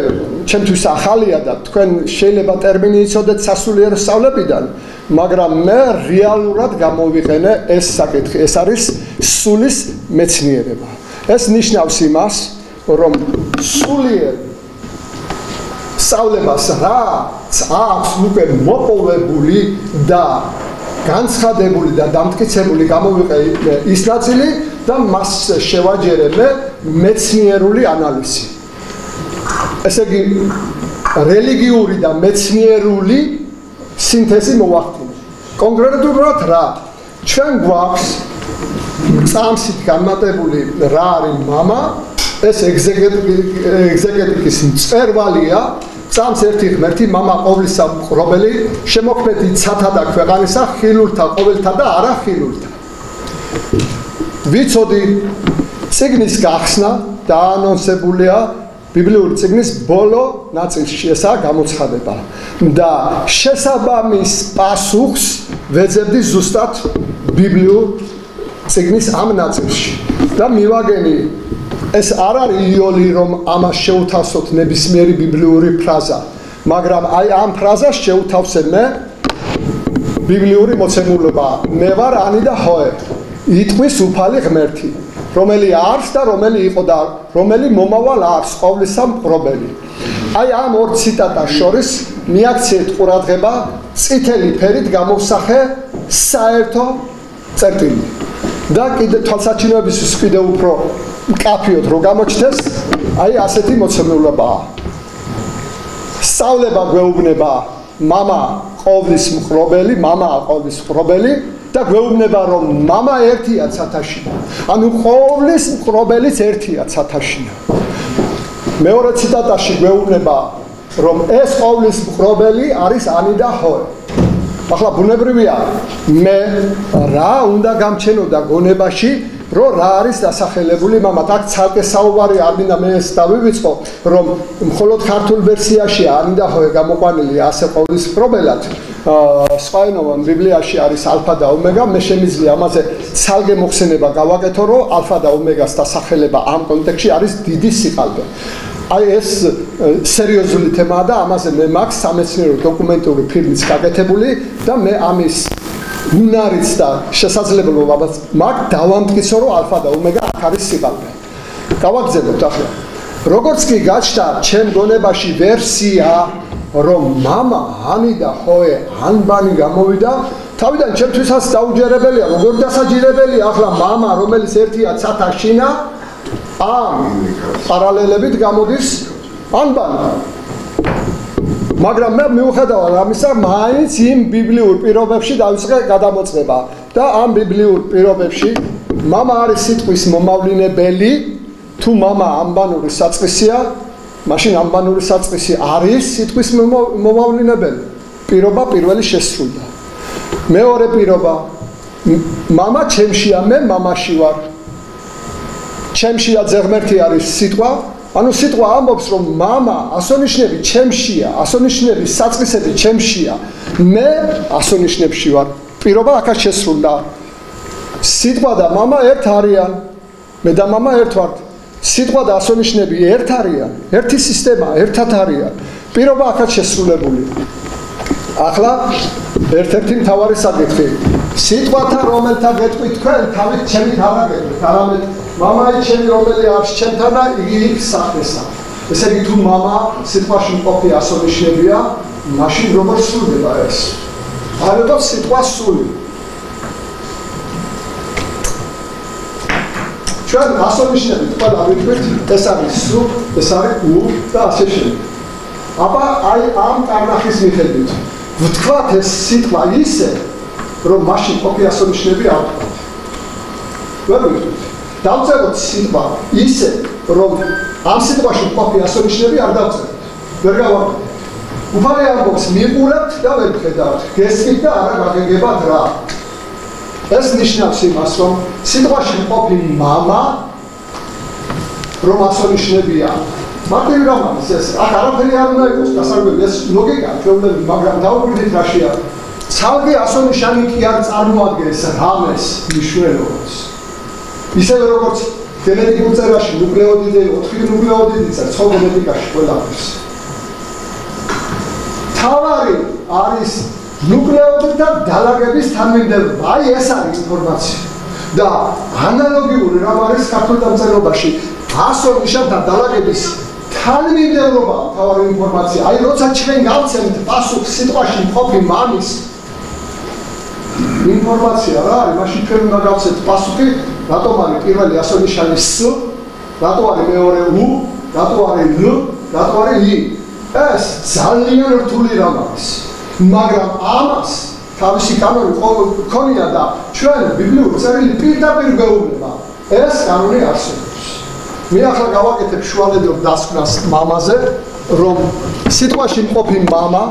ჩემთვის ახალია და თქვენ შეიძლება ტერმინი იცოდეთ სასულიერო სწავლებიდან, მაგრამ მე რეალურად გამოვიყენე ეს საკითხი. ეს არის სულის მეცნიერება. ეს ნიშნავს იმას, რომ სულიერ სწავლებას რაც აქვს უკვე მოპოვებული და განცხადებული და დამტკიცებული გამოვიყენე ის ნაწილი და მას შევაჯერე მე მეცნიერული ანალიზი. ესე იგი რელიგიური და მეცნიერული სინთეზი მოვახდინე. კონკრეტულად რა? ჩვენ გვაქვს წამსით განმარტებული რა არის მამა, ეს ეგზეგეტიკის მწერვალია, წამს ერთი ღმერთი, მამა ყოვლისა მყრობელი, შემოქმედი ცათა და ქვეყანისა, ხილულთა, ყოველთა და არა ხილულთა. ვიცოდი წიგნის გახსნა დაანონსებულია ბიბლიური წიგნის ბოლო ნაწილში ესაა გამოცხადება და შესაბამის პასუხს ვეძებდი ზუსტად ბიბლიურ წიგნის ამ ნაწილში და მივაგენი ეს არ არის იოლი რომ ამას შეუთავსოთ ნებისმიერი ბიბლიური ფრაზა მაგრამ აი ამ ფრაზას შეუთავსე მე ბიბლიური მოცემულობა მე ვარ ანი და ჰოე იტყვის უფალი ღმერთი რომელი არის და რომელი იყო და რომელი მომავალ არის ყოვლისა მყრობელი აი ამ ორ ციტატას შორის მიაქციეთ ყურადღება წითელი ფერით გამოვსახე საერთო წერტილი და კიდე თვალსაჩინოებისთვის კიდე უფრო მკაფიოდ რო გამოჩნდეს აი ასეთი მოცემულობაა სწავლება გვეუბნება მამა ყოვლის მყრობელი მამაა ყოვლის მყრობელი და გვეუბნება რომ მამა ერთია ცათაშია ანუ ყოვლის მყრობელიც ერთია ცათაშია მეორე ციტატაში გვეუბნება რომ ეს ყოვლის მყრობელი არის ანი და ჰოე ახლა ბუნებრივია მე რა უნდა გამჩენოდა გონებაში რომ რა არის დასახელებული მამად აქ ცალკე საუბარი არ მინდა მე ეს დავივიწყო რომ მხოლოდ ქართულ ვერსიაში ანი და ჰოე გამოყვანილი ასე ყოვლის მყრობელად სხვაენოვან ბიბლიაში არის ალფა და ომეგა მე შემიძლია ამაზე ცალკე მოხსენება გავაკეთო რომ ალფა და ომეგას დასახელება ამ კონტექსტში არის დიდი სიყალბე აი ეს სერიოზული თემაა და ამაზე მე მაქვს სამეცნიერო დოკუმენტური ფილმიც გაკეთებული და მე ამის უნარიც და შესაძლებლობაც მაქვს დავამტკიცო რომ ალფა და ომეგა აქ არის სიყალბე გავაგზავნოთ ახლა როგორც კი გაჩნდა ჩემ გონებაში ვერსია რომ მამა ანი და ჰოე ანბანი გამოვიდა თავიდან ჩემთვისაც დაუჯერებელია როგორ დასაჯირებელია ახლა მამა რომელიც ერთია ცათაშინა ამ პარალელებით გამოდის ანბანი მაგრამ მე მიუხედავად ამისა მაინც იმ ბიბლიურ პირობებში დავიწყე გადამოწმება და ამ ბიბლიურ პირობებში მამა არის სიტყვის მომავლინებელი თუ მამა ამბანური საწყისია მაშინ ამბანური საწყისი არის სიტყვის მომავლინებელი პირობა პირველი შესრულდა მეორე პირობა მამა ჩემშია მე მამაში ვარ ჩემშია ზეღმერთი არის სიტყვა ანუ სიტყვა ამბობს რომ მამა ასონიშნები ჩემშია ასონიშნების საწყისები ჩემშია მე ასონიშნებში ვარ პირობა აქაც შესრულდა სიტყვა და მამა ერთ არიან მე და მამა ერთ ვართ სიტყვა და ასონიშნები ერთ არიან ერთი სისტემა ერთად არიან პირობა აქაც შესრულებული ახლა ერთ-ერთი მთავარი საკითხი სიტყვათა რომელთა გეტყვით თქვენ თავით ჩემით არ აგეტყვით არამედ მამայի ჩემი რომელი არის ჩემთან და იგი იქ სახესა ესე იგი თუ მამა სიტყვაში მყოფი ასონიშნებია მაშინ როგორ სრულდება ეს არადო სიტყვა სული ჩვენ ასონიშნებით ყველა ვიტყვით ეს არის სუ ეს არის უ და ასე შემდეგ აბა აი ამ კარნახის მიხედვით ვთქვათ ეს სიტყვა ისე რომ მაშინ ყოფი ასონიშნები არ ვთქვათ ვერ ვიტყვით დავწეროთ სიტყვა ისე რომ ამ სიტყვაში ყოფი ასონიშნები არ დავწეროთ ვერ გავაკეთებთ უფალი ამბობს მიყურებთ და ვერ ვხედავთ გესმით და არა გაგეგებათ რა ეს ნიშნავს იმას რომ სიტყვაში ყოფი მამა რომ ასონიშნებია მარტივი რამ არის ეს აქ არაფერი არ უნდა იყოს დასაკვირველი ეს ლოგიკა ჩვეულებრივი მაგრამ დაუკვირდით რაშია ცალკე ასონიშანი კი არ წარმოადგენს რამეს მნიშვნელობას ისევე როგორც გენეტიკურ წერაში ნუკლეოდიდი 4 ნუკლეოდიდი წერს ხო გენეტიკაში ყველაფერს თავარი არის ნუკლეოდიდთა დალაგების თანმიმდევრობა აი ეს არის ინფორმაცია და ანალოგიური რამ არის ქართულ დამწერლობაში ასონიშანთა დალაგების თანმიმდევრობა თავარი ინფორმაცია აი როცა ჩვენ გავცემთ პასუხს სიტყვაში მყოფი მამის ინფორმაცია რა არის მაშინ ჩვენ უნდა გავცემთ პასუხი რატომ არის პირველი ასონიშანი s რატო არის მეორე u რატო არის l რატო არის i ეს ძალიან რთული რამ არის მაგრამ ამას თავისი კანონი ქონია და ჩვენ ბიბლიურ წერილი პირდაპირ გვეუბნება ეს კანონი არსებობს მე ახლა გავაკეთებ შუალედრობ დასკვნას მამაზე რომ სიტყვაში მყოფი მამა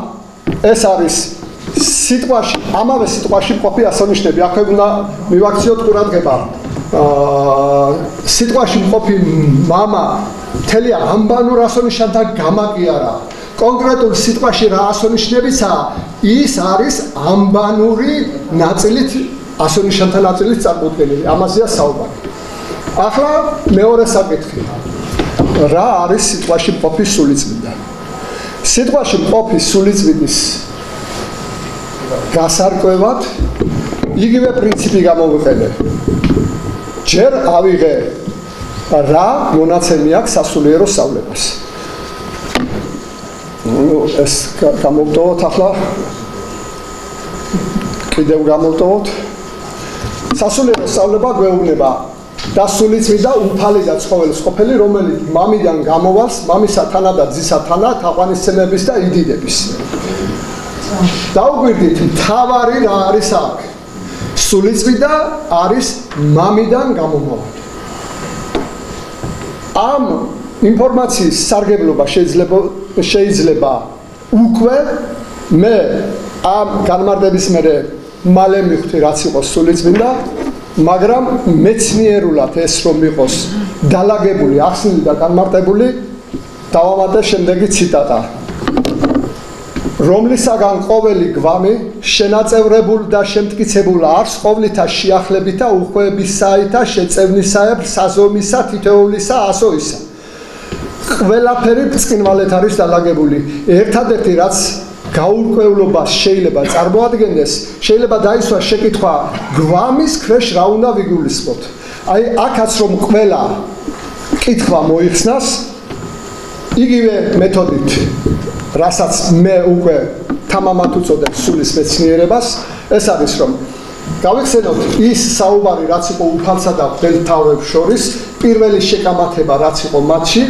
ეს არის სიტყვაში ამავე სიტყვაში მყოფი ასონიშნები აქვე უნდა მივაქციოთ ყურადღება სიტყვაში მყოფი მამა მთელი ამბანურ ასონიშნავთან გამაგიარა. კონკრეტულ სიტყვაში რა ასონიშნებიცაა, ის არის ამბანური ნაწილით, ასონიშნავთა ნაწილით წარმოდგენილი. ამაზეა საუბარი. ახლა მეორე საკითხი. რა არის სიტყვაში მყოფი სულიწმიდა? სიტყვაში მყოფი სულიწმიდის გასარკვევად იგივე პრინციპი გამოვიყენებ. ჯერ ავიღე რა მონაცემი აქვს სასულიერო სწავლებას. ეს გამოვტოვოთ ახლა. კიდევ გამოვტოვოთ. სასულიერო სწავლება გვეუბნება დასულიწმიდა უფალი და ცხოველის ყოფილი, რომელიც მამიდან გამოვალს, მამისა თანა და ძისა თანა, თაყვანისცემების და იდიდების. დაუგვირდით, მთავარი რა არის აქ? სულიწმიდა არის მამიდან გამომავალი. ამ ინფორმაციის სარგებლობა შეიძლება უკვე მე ამ განმარტების მერე მალე მივხვდი რაც იყოს სულიწმიდა, მაგრამ მეცნიერულად ეს რომ იყოს დალაგებული, ახსნილი და განმარტებული, დავამატე შემდეგი ციტატა. რომლისაგან ყოველი გვამი შენაწევრებულ და შემტკიცებულ არს ყოვლითა შეახლებითა უხვეებისაითა შეწევნისაებ საზომისა თითოეულისა ასოისა. ყველაფერი ბრწყინვალედ არის დალაგებული. ერთადერთი რაც გაურკვევლობას შეიძლება წარმოადგენდეს, შეიძლება დაისვას შეკითხვა გვამის ქვეშ რა უნდა ვიგულისხმოთ. აი აქაც რომ ყველა კითხვა მოიხსნას, იგივე მეთოდით, რასაც მე უკვე თამამად უწოდებ სულის მეცნიერებას, ეს არის რომ გავიხსენოთ ის საუბარი რაც იყო უფალსა და ღვთისმთავრებს შორის, პირველი შეკამათება რაც იყო მათში,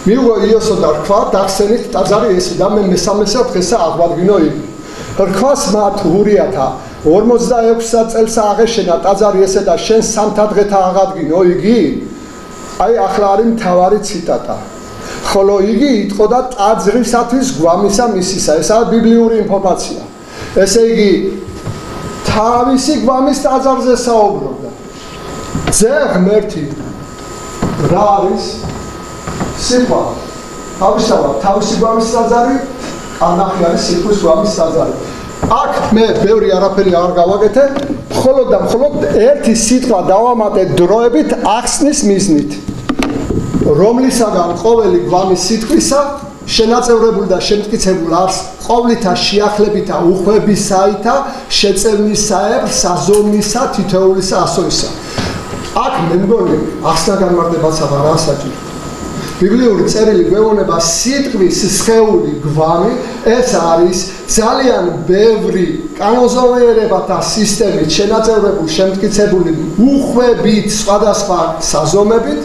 მიუღო იოსო და რქვა დახსენით ტაძარი ეს და მე მესამესა დღესა აღვადგინო იგი. რქვას მათ ურიათა 46 წელსა აღეშენა ტაძარი ესე და შენ სამთა დღეთა აღადგინო იგი. აი ახლა არის მთავარი ციტატა. ხოლო იგი იტყოდა ტაძრისათვის გვამისა მისისა. ესაა ბიბლიური ინფორმაცია. ესე იგი თავისი გვამის ტაძარზე საუბრობდა. ძე ღმერთი რა არის? სიტყვა. თავისი გვამის ტაძარი, ანახი არის სიტყვის გვამის ტაძარი. აქ მე ბევრი არაფერი არ გავაკეთე, მხოლოდ და მხოლოდ ერთი სიტყვა დავამატე დროებით ახსნის მიზნით. რომლისაგან ყოველი გვამის სიტყვისა შენაწევრებულ და შემტკიცებულ არს ყოვლითა შეახლებითა უხვეებისაითა შეწევნისაებ საზომისა თითოეულისა ასოისა. აქ მე მგონი ახსნა განმარტებაც აღარ ასაჭირო. ბიბლიური წერილი გვეუბნება სიტყვის სხეული გვამი, ეს არის ძალიან ბევრი კანონზომიერებათა სისტემით შენაწევრებული, შემტკიცებული უხვებით, სხვადასხვა საზომებით,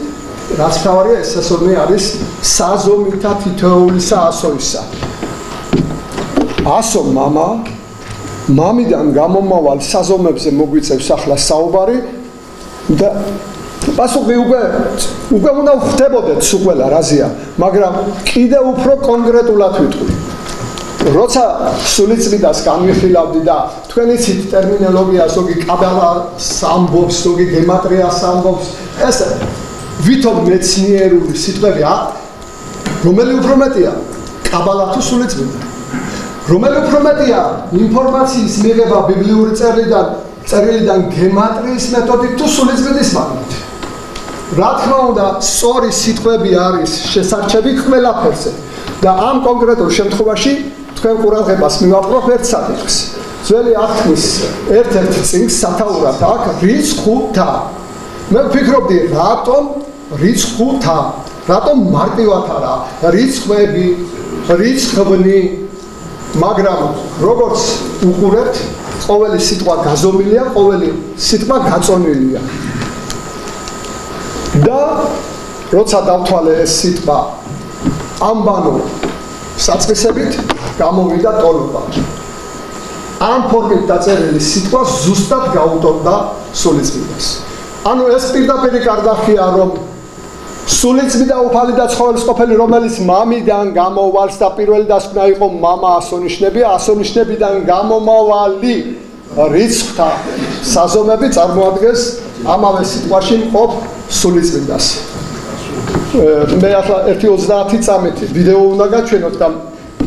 რაც თავარია ეს სასწორნი არის საზომითა თითოეულისა ასოისა. ასო მამა მამიდან გამომავალ საზომებზე მოგვიწევს ახლა საუბარი და პასუხი უკვე უნდა ხვდებოდეთ სულ რაზეა, მაგრამ კიდევ უფრო კონკრეტულად ვიტყვი. როცა სულიწმიდას განვიხილავდი და თქვენ იცით ტერმინოლოგია, ზოგი კაბალას ამბობს, ზოგი გემატრიას ამბობს, ეს ვითომ მეცნიერული სიტყვები რომელი უფრო მეტია? კაბალა თუ სულიწმიდა? რომელი უფრო მეტია ინფორმაციის მიღება ბიბლიური წერილიდან გემატრიის მეთოდით თუ სულიწმიდის მაგით? რა თქმა უნდა, სწორი სიტყვები არის შესარჩევი ყველაფერზე და ამ კონკრეტულ შემთხვევაში თქვენ ყურადღებას მივაპყრობ ერთ საკითხს. ძველი აღთქმის ერთ-ერთ წიგნს სათაურად აქვს რიცხვთა. მე ვფიქრობდი, რატომ რიცხვთა? რატომ მარტივად არა? რიცხვები, რიცხვნი, მაგრამ როგორც უყურებთ, ყოველი სიტყვა გაზომილია, ყოველი სიტყვა გაწონილია. და როცა დავთვალე ეს სიტყვა ამბანო საწყისებით გამოვიდა ტოლობა. ამ ფორმით დაწერილი სიტყვა ზუსტად გაუტოვდა სულიწმიდას. ანუ ეს პირდაპირ კარდახია რომ სულიწმიდა უფალი და ცხოველის ყოფილი, რომელიც მამიდან გამოვალს და პირველი დასკვნა იყო მამა ასონიშნებიდან გამომავალი რიცხვთა საზომები წარმოადგენს ამავე სიტყვაში მყოფ სულიწმიდას. მე ახლა 1:30 წამით ვიდეო უნდა გაჩვენოთ და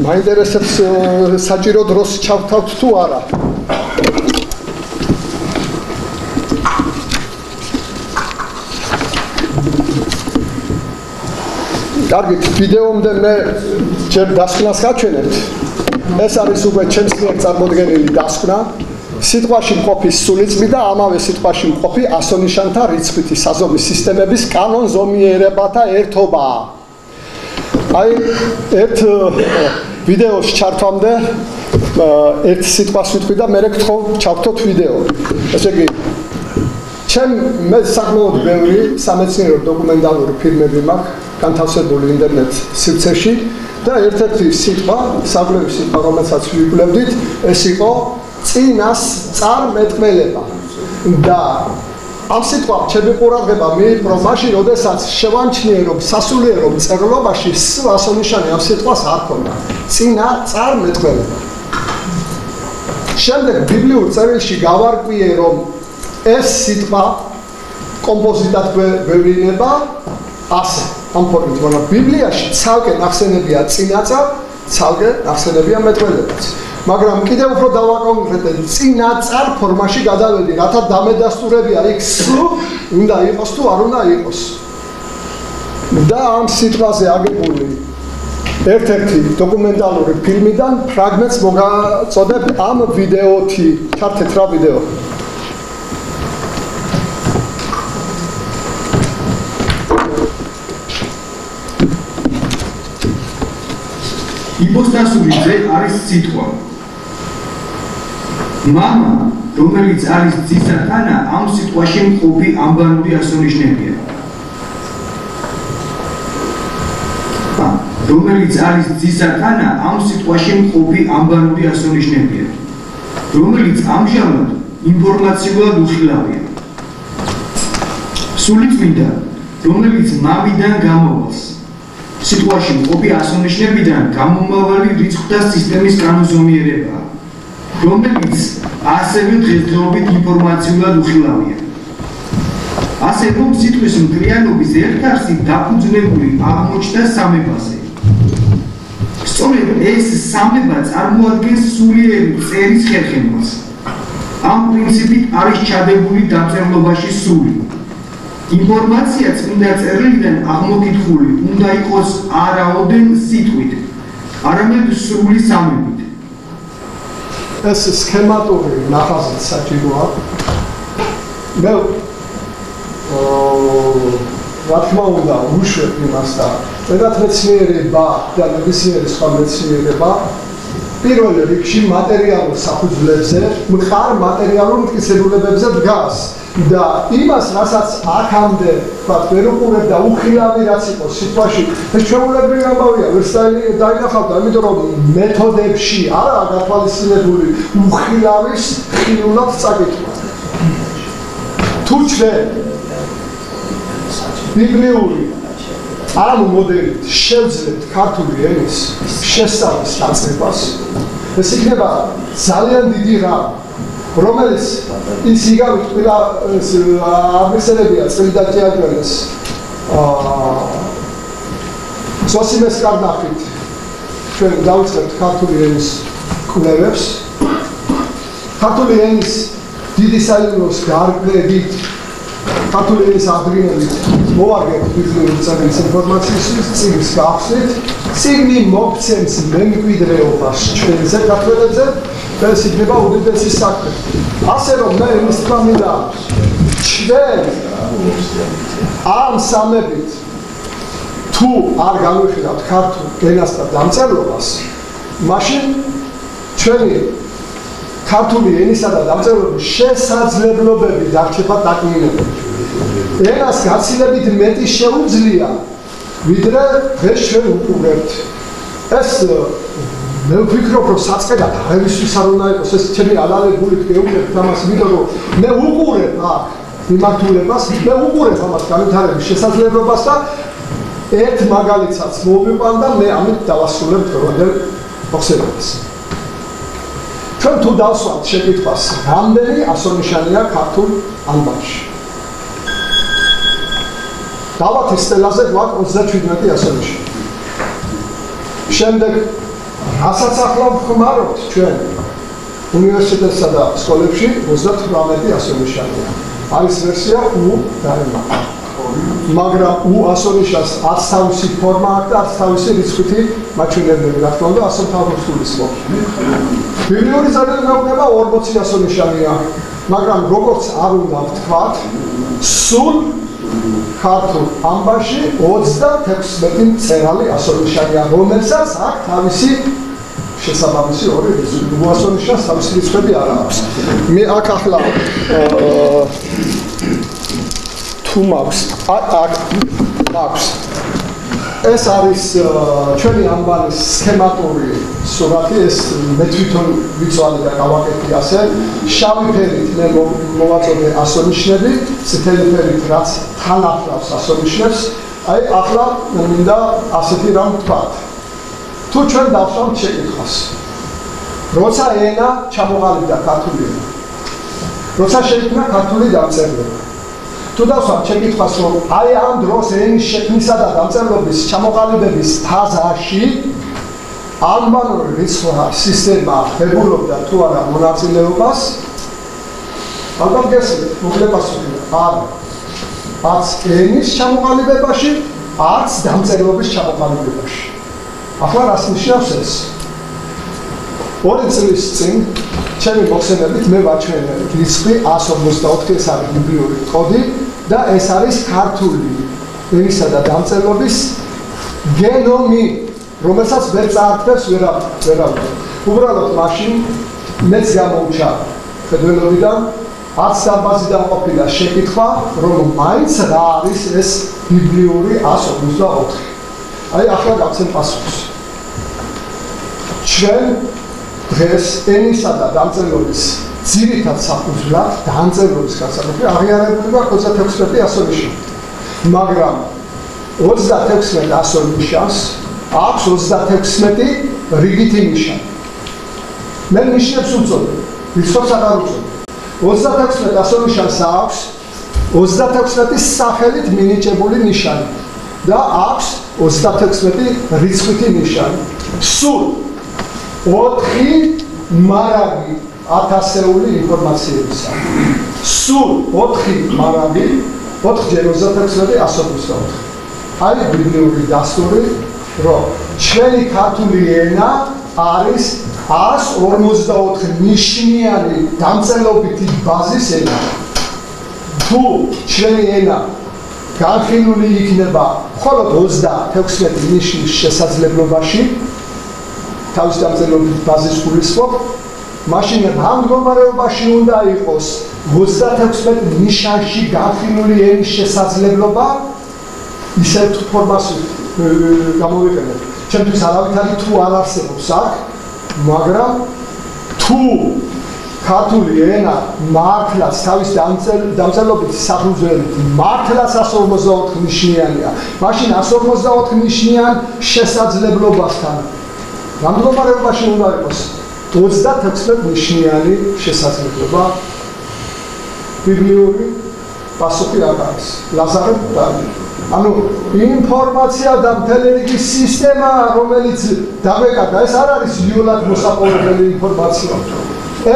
მაინტერესებს საჭირო დროს ჩავთავთ თუ არა. კარგით, ვიდეომდე მე ჯერ დასკვნას გაჩვენებთ. ეს არის უკვე ჩემს მიერ წარმოდგენილი დასკვნა. სიტყვაში მყოფი სულიწმიდა, ამავე სიტყვაში მყოფი ასონიშანთა რიცხვითი საზომის სისტემების კანონზომიერებათა ერთობაა. აი, ერთ ვიდეოს ჩართვამდე ერთ სიტყვას ვიტყვი და მე გთხოვ ჩავთოთ ვიდეო. ესე იგი, მე საკმაოდ ბევრი სამეცნიერო დოკუმენტალური ფილმები მაქვს განთავსებული ინტერნეტ სივრცეში და ერთ-ერთი სიტყვა, საკვლევი სიტყვა, რომელსაც ვიკვლევდით, ეს იყო წინას წარმეტყველება. და ამ სიტყვამ ჩემი ყურადღება მიიპყრო მაშინ, როდესაც შევამჩნიე, რომ სასულიერო მწერლობაში ასონიშანი ამ სიტყვას არ ქონდა. წინა წარმეტყველება. შემდეგ ბიბლიურ წერილში გავარკვიე, რომ ეს სიტყვა კომპოზიტად გვევლინება ასე, ამ ფორმით, მაგრამ ბიბლიაში ცალკე ნახსენებია წინაწარ, ცალკე ნახსენებია მეტყველებაც. მაგრამ კიდევ უფრო დავაკონკრეტე, წინაწარ ფორმაში გადავედი, რათა დამედასტურებია იქ სულ უნდა იყოს თუ არ უნდა იყოს. და ამ სიტყვაზე აგებული ერთ-ერთი დოკუმენტალური ფილმიდან ფრაგმენტს მოგაწოდებ ამ ვიდეოთი. ჩართეთ რა ვიდეო. იპოსტასური ძე არის სიტყვა. მამა, რომელიც არის ძისა თანა, ამ სიტყვაში მყოფი ამბანური ასონიშნებია. რომელიც არის ძისა თანა, ამ სიტყვაში მყოფი ამბანური ასონიშნებია. რომელიც ამჟამად ინფორმაციულად უხილავია. სულიწმიდა, რომელიც მამიდან გამოვალს. სიტყვაში მყოფი ასონიშნებიდან გამომავალი რიცხვთა სისტემის კანონზომიერებაა, რომელიც ასევე დღესდღეობით ინფორმაციულად უხილავია. ასე რომ სიტყვის მთლიანობის ერთ არსი დაფუძნებული აღმოჩნდა სამებაზე. სწორედ ეს სამება წარმოადგენს სულიერი წერის ხერხემალს. ამ პრინციპით არის ჩადებული დამწერლობაში სული. ინფორმაცია წმინდა წერილიდან აღმოკითხული უნდა იყოს არაოდენ სიტყვით, არამედ სრული სამებით. ეს სქემატური ნახაზი საჭიროა. მე რა თქმა უნდა უშვებ იმას და მეცნიერება და ნებისმიერი სხვა მეცნიერება პირველ რიგში მატერიალურ საფუძვლებზე, მყარ მატერიალურ მტკიცებულებებზე დგას. და იმას, რასაც აქამდე ვერ უყურებ და უხილავი რაც იყო სიტყვაში, ეს ჩვეულებრივი ამბავია, ვერ დაინახავდა, იმიტომ რომ მეთოდებში არაა გათვალისწინებული უხილავის ხილულად წაკითხვა. თუ ჩვენ ბიბლიური ამ მოდელით შევძლებთ ქართული ენის შესწავლის დაწყებას, ეს იქნება ძალიან დიდი რამ, რომელიც ის იგავით ყველა აღმეხსენებია წმინდა ჭიათურეს ზოსიმეს კარნახით ჩვენ დავიწყებთ ქართული ენის კვლევებს. ქართული ენის დიდი საიმნოს გარკვევით, ქართული ენის აღდგენებით მოვაგებთ ბიბლიური წერილების ინფორმაციისთვის წიგნს გავხსნით. წიგნი მოგცემს მემკვიდრეობას ჩვენზე ქართველებზე და ეს იქნება უდიდესი საქმე. ასე რომ მე იმის თქმა მინდა ჩვენ ამ სამებით თუ არ განვიხილავთ ქართულ ენას და დამწერლობას, მაშინ ჩვენი ქართული ენისა და დამწერლობის შესაძლებლობები დარჩება დაკნინებული. ენას გაცილებით მეტი შეუძლია, ვიდრე დღეს ჩვენ უყურებთ. ეს მე ვფიქრობ, რომ საწყედად აღებისთვის არ უნდა იყოს ეს ჩემი ალალეგულით გეუბნებით ამას, იმიტომ რომ მე უყურებ აქ მიმართულებას, მე უყურებ ამას განვითარების შესაძლებლობას და ერთ მაგალითსაც მოვიყვანდა, მე ამით დავასრულებ დღევანდელ მოხსენებას. ჩვენ თუ დავსვათ შეკითხვას, რამდენი ასონიშანია ქართულ ანბანში? დავათის სტელაზე გვაქვს 37 ასონიში. შემდეგ რასაც ახლა ვხმარობთ ჩვენ უნივერსიტეტსა და სკოლებში 38 ასონიშია. არის ვერსია U და M. მაგრამ U ასონიშას არც თავისი ფორმა აქვს და არც თავისი რიცხვითი მაჩვენებლები, რა თქმა უნდა, ასომთავროს გულისხმობს. ბიბლიური ძალებეულება 40 ასონიშია, მაგრამ როგორც არ უნდა ვთქვათ, სულ ქართულ ამბაში 36 მწერალი ასონიშია, რომელსაც აქვს თავისი შესაბამისი ორი რიცხვი. ასონიშას თავისი რიცხვები არ აქვს. მე აქ ახლა თუ მაქვს ეს არის ჩვენი ამბანის სქემატური სურათი, ეს მე თვითონ ვიწვალე და გავაკეთე ასე. შავი ფერით მე მოვაწოდე ასონიშნები, წითელი ფერით რაც თან ახლავს ასონიშნებს. აი ახლა მინდა ასეთი რამ ვთქვათ. თუ ჩვენ დავსვამთ შეკითხვას, როცა ენა ჩამოყალიბდა ქართული ენა, როცა შეიქმნა ქართული დამწერლობა, თუ დავსვამთ შეკითხვას, რომ აი ამ დროს ენის შექმნისა და დამწერლობის ჩამოყალიბების ფაზაში ალბანური რიცხვთა სისტემა ღებულობდა თუ არა მონაწილეობას, ალბათ გესმით, მოკლე პასუხია, არა. არც ენის ჩამოყალიბებაში, არც დამწერლობის ჩამოყალიბებაში. ახლა რას ნიშნავს ეს? 2 წლის წინ ჩემი მოხსენებით მე ვაჩვენე რიცხვი 154, ეს არის ბიბლიური კოდი და ეს არის ქართული ენისა და დამწერლობის გენომი, რომელსაც ვერ წაართვებს ვერავინ. უბრალოდ მაშინ მეც გამოუჩა ხედველობიდან, არც დაბაზიდან ყოფილა შეკითხვა, რომ მაინც რა არის ეს ბიბლიური 154. აი ახლა გავცემ პასუხს. ჩვენ დღეს ენისა და დამწერლობის ძირითად საფუძვლად დამწერლობის განსაკუთრებით აღიარებული გვაქვს 36 ასონიში. მაგრამ 36 ასონიშას აქვს 36 რიგითი ნიშანი. მე ნიშნებს უწოდებ, რიცხვებს აღარ უწოდებ. 36 ასონიშას აქვს 36 სახელით მინიჭებული ნიშანი და აქვს 36 რიცხვითი ნიშანი. სულ 4 მარაგი 1000-ეული ინფორმაციებისა. სულ 4 მარაგი 4×36 124. არის ბიბლიური დასტური, რომ ჩვენი ქართული ენა არის 154 ნიშნიანი დამწერლობითი ბაზის ენა. თუ ჩვენი ენა განხილული იქნება მხოლოდ 36 ნიშნის შესაძლებლობაში, თავის დამწერლობის ბაზის გულისხმობ, მაშინ რა მდგომარეობაში უნდა იყოს 36 ნიშანში განხილული ენის შესაძლებლობა, ისევ თუ ფორმას გამოვიყენებ. ჩემთვის არავითარი თუ არ არსებობს აქ, მაგრამ თუ ქართული ენა მართლაც თავის დამწერლობითი საფუძვლით მართლაც 154 ნიშნიანია, მაშინ 154 ნიშნიან შესაძლებლობასთან რა მდგომარეობაში უნდა იყოს 36 ნიშნიანი შესაძლებლობა. ბიბლიური პასუხი აქ არის. ლაზარე დარგი. ანუ ინფორმაცია და მთელი რიგი სისტემა, რომელიც დაბეკადა, ეს არ არის იოლად მოსაპოვებელი ინფორმაცია.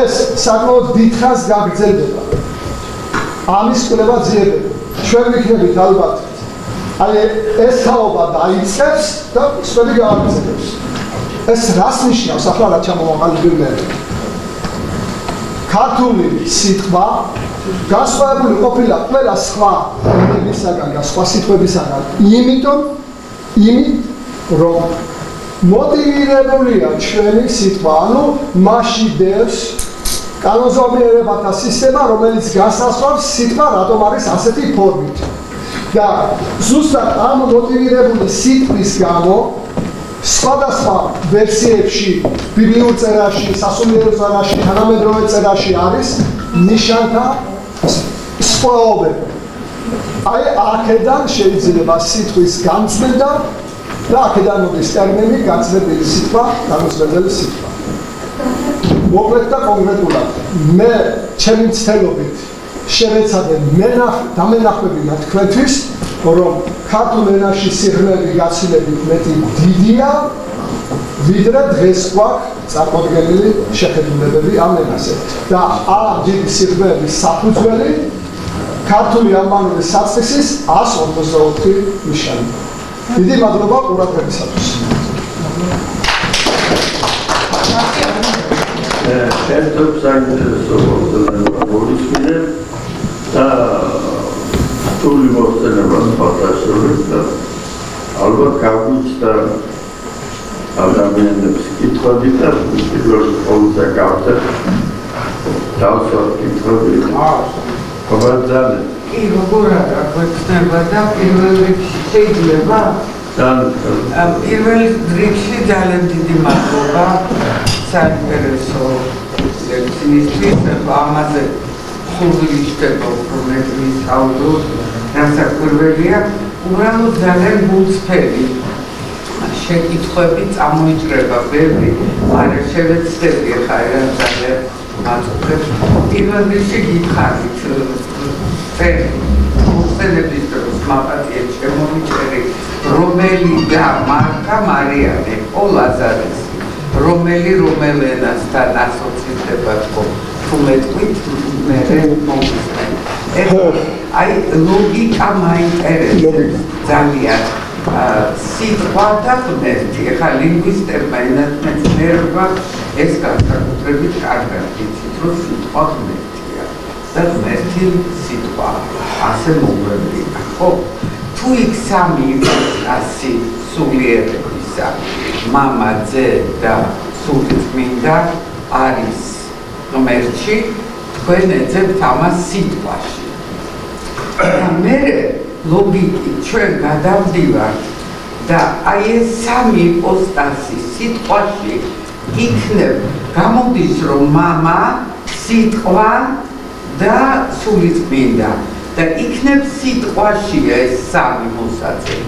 ეს საკმაოდ დიდხანს გაგრძელდება. ამის კვლევა ძიებდება. ჩვენ ვიქნებით ალბათ. აი ეს თაობა დაიწყებს და სწორი გააგრძელებს. ეს რას ნიშნავს? ახლა რა ჩამოვაყალიბებია? ქართული სიტყვა განსხვავებული ყოფილა ყველა სხვა ენებისაგან და სხვა სიტყვებისაგან, იმით რომ მოტივირებულია ჩვენი სიტყვა, ანუ მასში დევს კანონზომიერებათა სისტემა, რომელიც განსაზღვრავს სიტყვა რატომ არის ასეთი ფორმით. და ზუსტად ამ მოტივირებული სიტყვის გამო სხვადასხვა ვერსიებში, ბიბლიურ წერაში, სასულიერო წერაში, თანამედროვე წერაში არის ნიშანთა სხვაობები. აი აქედან შეიძლება სიტყვის განცმენდა და აქედან მოდის ტერმინი განცდელი სიტყვა, განუცდელი სიტყვა. მოკლედ და კონკრეტულად მე ჩემი ცდელობით შევეცადე დამენახებინა თქვენთვის რომ ქართულ ენაში სიღრმეები გაცილებით მეტი დიდია, ვიდრე დღეს გვაქვს წარმოდგენილი შეხედულებები ამ ენაზე. და ამ დიდი სიღრმეების საფუძველი ქართული ანბანური საწყისის 154 ნიშანი. დიდი მადლობა ყურადღებისათვის. Pentru saintereso molismine da tuli mosteneba spatașului albert გავგვიჩნდა ადამიანებს კითხვები და პირველ ყოველზე გავხდა დავსვათ კითხვები ყოველდღე კი როგორად აკვეცნება და პირველ რიგში შეიძლება პირველ რიგში ძალიან დიდი მადლობა საინტერესო ლექციისთვის ამაზე ხუბილი შტება უფრო მეტი ვისაუბროთ რასაკვირველია უბრალოდ ძალიან გულწრფელი შეკითხვები წამოიჭრება ბევრი მაგრამ შევეცდები ხა რა ძალიან მადლობთ პირველ რიგში გითხარით ხსენების დროს მაპატიეთ შემომიჭერი რომელი და მართა მარიამე ო ლაზარესი რომელი რომელენასთან ასოცირდება თუ მეტყვით მე მომხსენ აი ლოგიკა მაინტერესებს ძალიან სიტყვა და ღმერთი ხა ლინგვისტებმა ენათმეცნიერებმა ეს განსაკუთრებით კარგად იცით რომ სიტყვა ღმერთია და ღმერთი სიტყვა ასე მოგვევლია ხო თუ იქ სამი ასი სულიერებისა მამა ძე და სულწმინდა არის ღმერთში თქვენ ეძებთ ამას სიტყვაში და მე ლოგიკით ჩვენ გადავდივართ და აი ეს სამი იპოსტასი სიტყვაში იქნებ გამოდის რომ მამა სიტყვა და სულიწმინდა და იქნებ სიტყვაშია ეს სამი მოსაწევი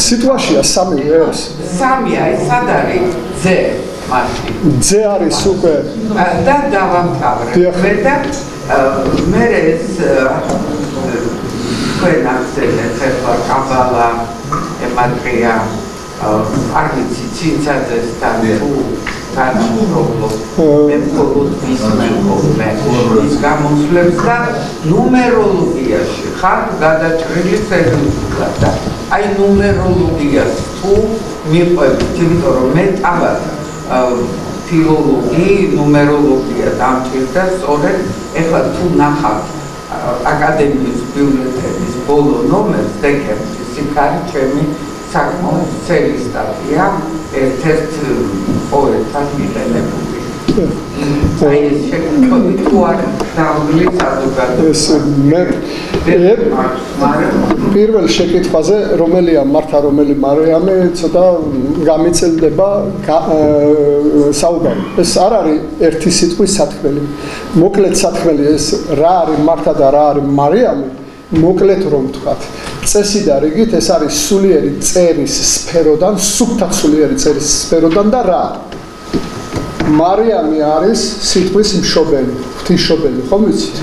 სიტყვაშია სამი ეს სამია ეს სად არის ძე მაშინ ძე არის უკვე და დავამთავრებ მე ეს თქვენ ახსენეთ ახლა კაბალა ემატრია არ ვიცი ცინცაძესთან თუ თანამშრომლობ მე მხოლოდ ვისმენქობ ის გამოსვლებს და ნუმეროლოგიაში ხარ გადაჭრილი სერიოზულად და აი ნუმეროლოგიას თუ მიყვებით იმიტომ რომ მე თავად ფილოლოგი ნუმეროლოგია დამჭირდა სწორედ ეხლა თუ ნახავთ აკადემიის ბიულეტენის ბოლო ნომერს დეკემბრის იქ არის ჩემი საკმაოდ ძველი სტატია ერთ-ერთ პოეტთან მიყენებული აი ეს შეკითხვები თუ არ დავგლი საზოგადოებას პირველ შეკითხვაზე რომელია მართა რომელი მარიამე ცოტა გამიწელდება საუბარი ეს არ არის ერთი სიტყვის სათქმელი მოკლედ სათქმელი ეს რა არის მართა და რა არის მარიამე მოკლედ რომ ვთქვათ წესი და რიგით ეს არის სულიერი წერის სფეროდან სუფთა სულიერი წერის სფეროდან და რა მარიამე არის სიტყვის მშობელი ღვთისმშობელი ხომ ვიცით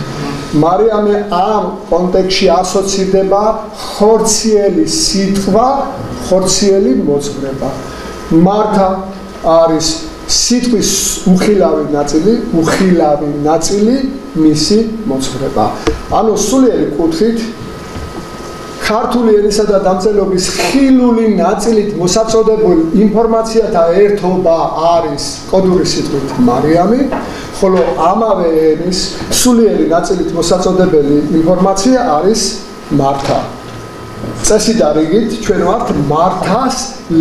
მარიამე ამ კონტექსტში ასოცირდება ხორციელი სიტყვა ხორციელი მოძღვრება მართა არის სიტყვის უხილავი ნაწილი მისი მოძღვრება ანუ სულიერი კუთხით ქართული ენისა და დამწერლობის ხილული ნაწილით მოსაწოდებული ინფორმაციათა ერთობა არის კოდური სიტყვით მარიამი, ხოლო ამავე ენის სულიერი ნაწილით მოსაწოდებელი ინფორმაცია არის მართა. წესი და რიგით ჩვენ ვართ მართას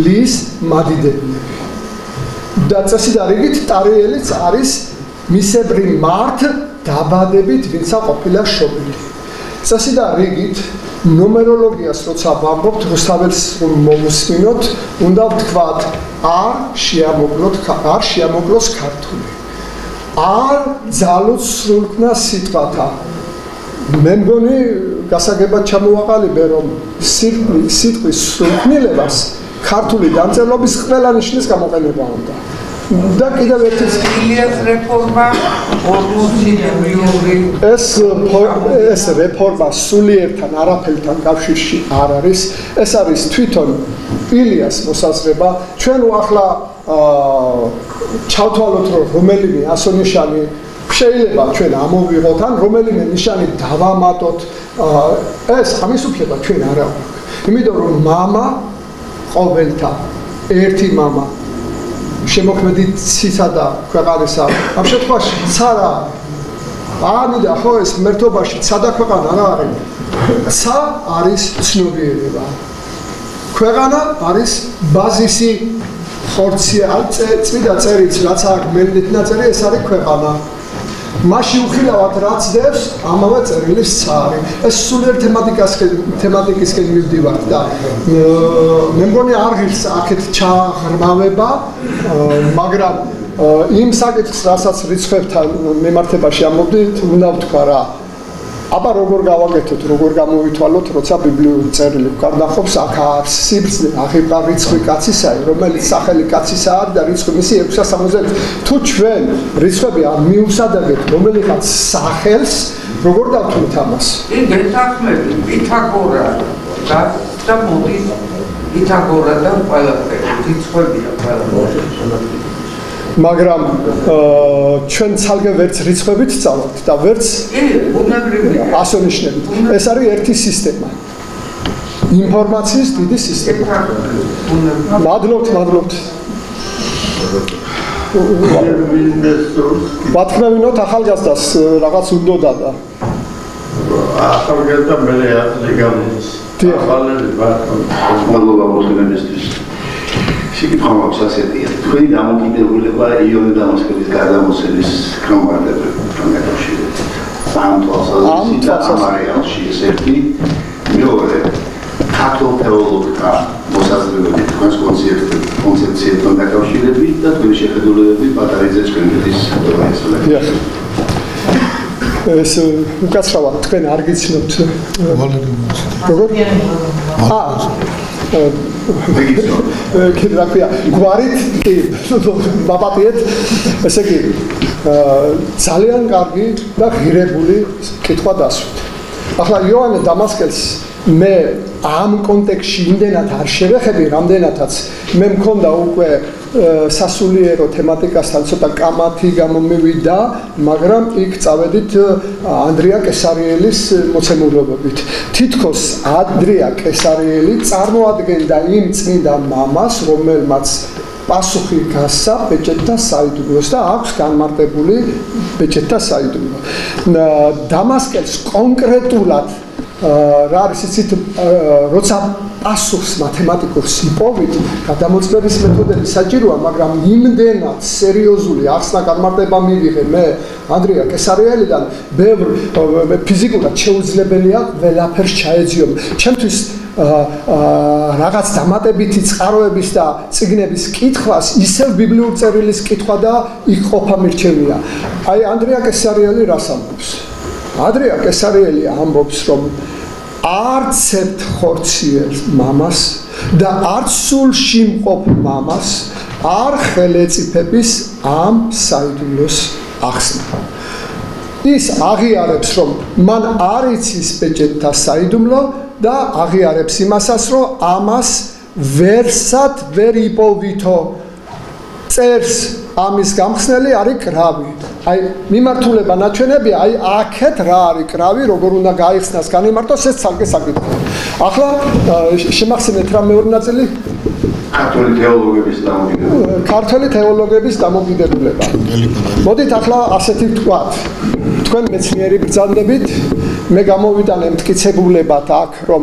ლის მადიდებლები. და წესი და რიგით ტარიელიც არის მისებრი მართ დაბადებით ვინცა ყოფილა შობილი. წესი და რიგით ნუმეროლოგიას როცა ვამბობთ, რუსთაველს მოვუსმინოთ, უნდა ვთქვათ არ შეამოკლოს ქართული. არ ძალუც სრულქმნას სიტყვათა. მე მგონი გასაგებად ჩამოვაყალიბე, რომ სიტყვის სრულქმნილებას ქართული დამწერლობის ყველა ნიშნის გამოყენება უნდა. და კიდევ ერთი ილიას რეფორმა ეს რეფორმა სულიერთან არაფერთან კავშირში არ არის. ეს არის თვითონ ილიას მოსაზრება. ჩვენ ახლა ჩავთვალოთ რომ რომელიმე ასონიშანი შეიძლება ჩვენ ამოვიღოთ ან რომელიმე ნიშანი დავამატოთ ეს ამის უფლება ჩვენ არ აქვს. იმიტომ რომ мама ყოველთა ერთი мама შემოქმედით ცისა და ქვეყანისა ამ შემთხვევაში ცარა ამიდა ხო ეს მერთობაში ცა და ქვეყანა რა არის ცა არის ცნობიერება ქვეყანა არის ბაზისი ხორცია წმინდა წერიც რაც აქვს მელნით ნაწერი ეს არის ქვეყანა მაშინ უხილავად რაც დევს ამავე წერილის ცარი ეს სულიერ თემატიკისკენ მივდივართ და მე მგონი არ ღირს აქეთ ჩაღრმავება მაგრამ იმ საკითხს რასაც რიცხვებთან მიმართებაში ამბობდით უნდა ვთქვა რა აბა როგორ გავაკეთოთ როგორ გამოვითვალოთ როცა ბიბლიური წერილი გვკარნახობს აქ არის სიბრძნე აღება რიცხვი კაცისაა რომელიც სახელი კაცისაა და რიცხვი მისი 660 თუ ჩვენ რიცხვები არ მიუსადაგეთ რომელიღაც სახელს როგორ დავთვლით ამას გეთანხმები პითაგორა და მოდის პითაგორა და ყველაფერი რიცხვებია ყველაფერი მაგრამ ჩვენ ცალკე ვერც რიცხვებით წავართ და ვერც ასონიშნებით. ეს არის ერთი სისტემა. ინფორმაციის დიდი სისტემა. მადლობთ. ვათქმევინოთ ახალგაზრდას რაღაც უნდოდა და ახალგაზრდა მელე ახლი გამოდის. ახალგაზრდა მადლობა მოსვენებისთვის. შეკითხვა მაქვს ასეთია. თქვენი დამოკიდებულება იონე დამასკოვის გადამოსელის გამარჯვებასთან დაკავშირებით. ამ თვალსაზრისით და ამ არეალში ეს ერთი მეორე ქართულ თეოლოგთა მოსაზრებები თქვენს კონცეფციებთან დაკავშირებით და თქვენი შეხედულებები პატარიძეს კრემლის პროფესორად. ეს უკაცრავად თქვენ არ გიცნობთ როგორ? კირაკია გვარით კი ბაბატიეთ ესე იგი ძალიან კარგი და ღირებული კითხვა დასვით. ახლა იოანე დამასკელს მე ამ კონტექსტში იმდენად არ შევეხები რამდენადაც მე მქონდა უკვე სასულიერო თემატიკასთან ცოტა კამათი გამომივიდა მაგრამ იქ წავედით ანდრია კესარიელის მოცემულობებით თითქოს ანდრია კესარიელი წარმოადგენდა იმ წმინდა მამას რომელმაც პასუხი გასცა ბეჭედთა საიდუმლოს და აქვს განმარტებული ბეჭედთა საიდუმლო დამასკელს კონკრეტულად რა არის იცით როცა პასუხს მათემატიკურს იპოვით გადამოწმების მეთოდები საჭიროა მაგრამ იმდენად სერიოზული ახსნა განმარტება მივიღე მე ანდრია კესარიელიდან ბევრ ფიზიკურად შეუძლებელია ყველაფერს ჩაეძიო ჩემთვის რაღაც დამატებითი წყაროების და წიგნების კითხვას ისევ ბიბლიურ წერილის კითხვა და იქ ყოფა მირჩენია აი ანდრია კესარიელი რას ამბობს ანდრია კესარიელი ამბობს რომ არც ერთ ხორციელ მამას და არც სულში მყოფ მამას არ ხელეწიფების ამ საიდუმლოს ახსნა ის აღიარებს რომ მან არ იცის ბეჭედთა საიდუმლო და აღიარებს იმასაც რომ ამას ვერსად ვერ იპოვითო წერს ამის გამხსნელი არის კრავი. აი მიმართულება ნაჩვენებია, აი აქეთ რა არის კრავი, როგორ უნდა გაიხსნას, განიმარტოს ეს ცალკე საკითხია. ახლა შემახსენეთ რა მეორე ნაწილი? ქართველი თეოლოგების დამოკიდებულება. მოდით ახლა ასეთი ვთქვათ. თქვენ მეცნიერი ბრძანდებით, მე გამოვიტანე მტკიცებულებად აქ, რომ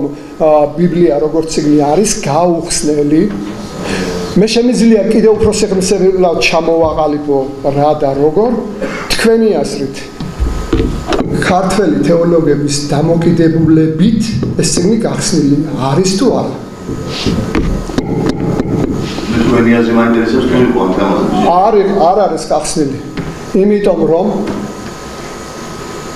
ბიბლია როგორც წიგნი არის გაუხსნელი. მე შემიძლია კიდევ უფრო სიღრმისეულად ჩამოვაყალიბო რა და როგორ თქვენი აზრით ქართველი თეოლოგების დამოკიდებულებით ეს წიგნი გახსნილი არის თუ არა? თქვენი აზრი მაინტერესებს თქვენი პონტამაზი. არ არის გახსნილი. იმიტომ რომ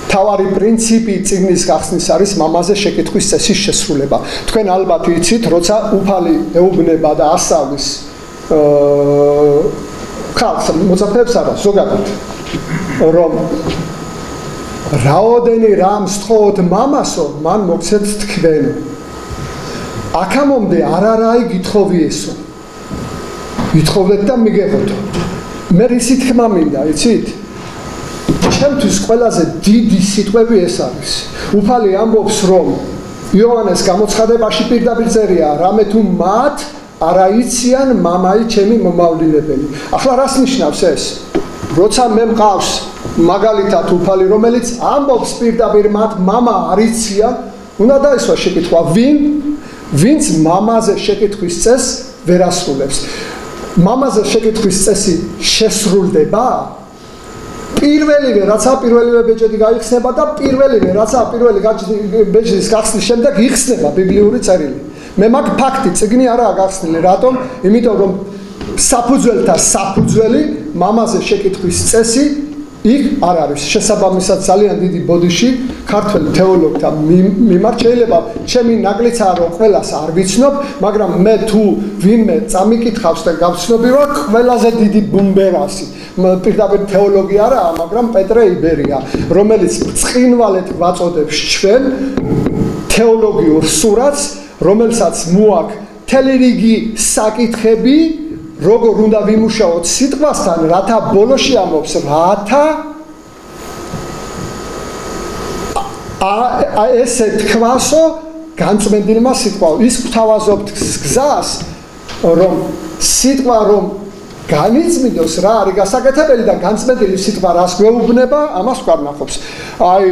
თავარი პრინციპი წიგნის გახსნის არის მამაზე შეკითხვის წესის შესრულება. თქვენ ალბათ იცით, როცა უფალი ეუბნება და ასწავლის ხალხს მოწაფეებს არა ზოგადად რომ რაოდენი რამს თხოვოთ მამასო მან მოგცეთ თქვენო აქამდე არარაი გითხოვიესო გითხოვდეთ და მიგეღოთ მე რისი თქმა მინდა იცით ჩემთვის ყველაზე დიდი სიტყვები ეს არის უფალი ამბობს რომ იოანეს გამოცხადებაში პირდაპირ წერია რამე თუ მათ არ აიციან მამაი ჩემი მომავლინებელი ახლა რას ნიშნავს ეს როცა მე მყავს მაგალითად უფალი რომელიც ამბობს პირდაპირ მათ მამა არ იციან უნდა დაისვა შეკითხვა ვინც მამაზე შეკითხვის წესს ვერ ასრულებს მამაზე შეკითხვის წესი შესრულდება პირველივე რაცა პირველივე ბეჭედი გაიხსნება და პირველივე რაცა პირველი ბეჭედის გახსნის შემდეგ იხსნება ბიბლიური წერილი მე მაგ ფაქტი წიგნი არაა გახსნილი რატომ იმიტომ რომ საფუძველთა საფუძველი მამაზე შეკითხვის წესი იქ არ არის შესაბამისად ძალიან დიდი ბოდიში ქართველ თეოლოგთა მიმართ შეიძლება ჩემი ნაკლიცაა რომ ყველას არ ვიცნობ მაგრამ მე თუ ვინმე წამიკითხავს და გავცნობი ვარ ყველაზე დიდი ბუმბერასი პირდაპირ თეოლოგი არაა მაგრამ პეტრე იბერია რომელიც წყინვალედ ვაწოდებს ჩვენ თეოლოგიურ სურათს რომელსაც მოაქვს მთელი რიგი საკითხები როგორ უნდა ვიმუშაოთ სიტყვასთან რათა ბოლოში ამბობს რათა ესე თქვასო განწმენდილმა სიტყვა ის გვთავაზობთ გზას რომ სიტყვა რომ განიწმინდოს რა არის გასაკეთებელი და განწმენდილი სიტყვა რას გვეუბნება ამას გვარნახობს აი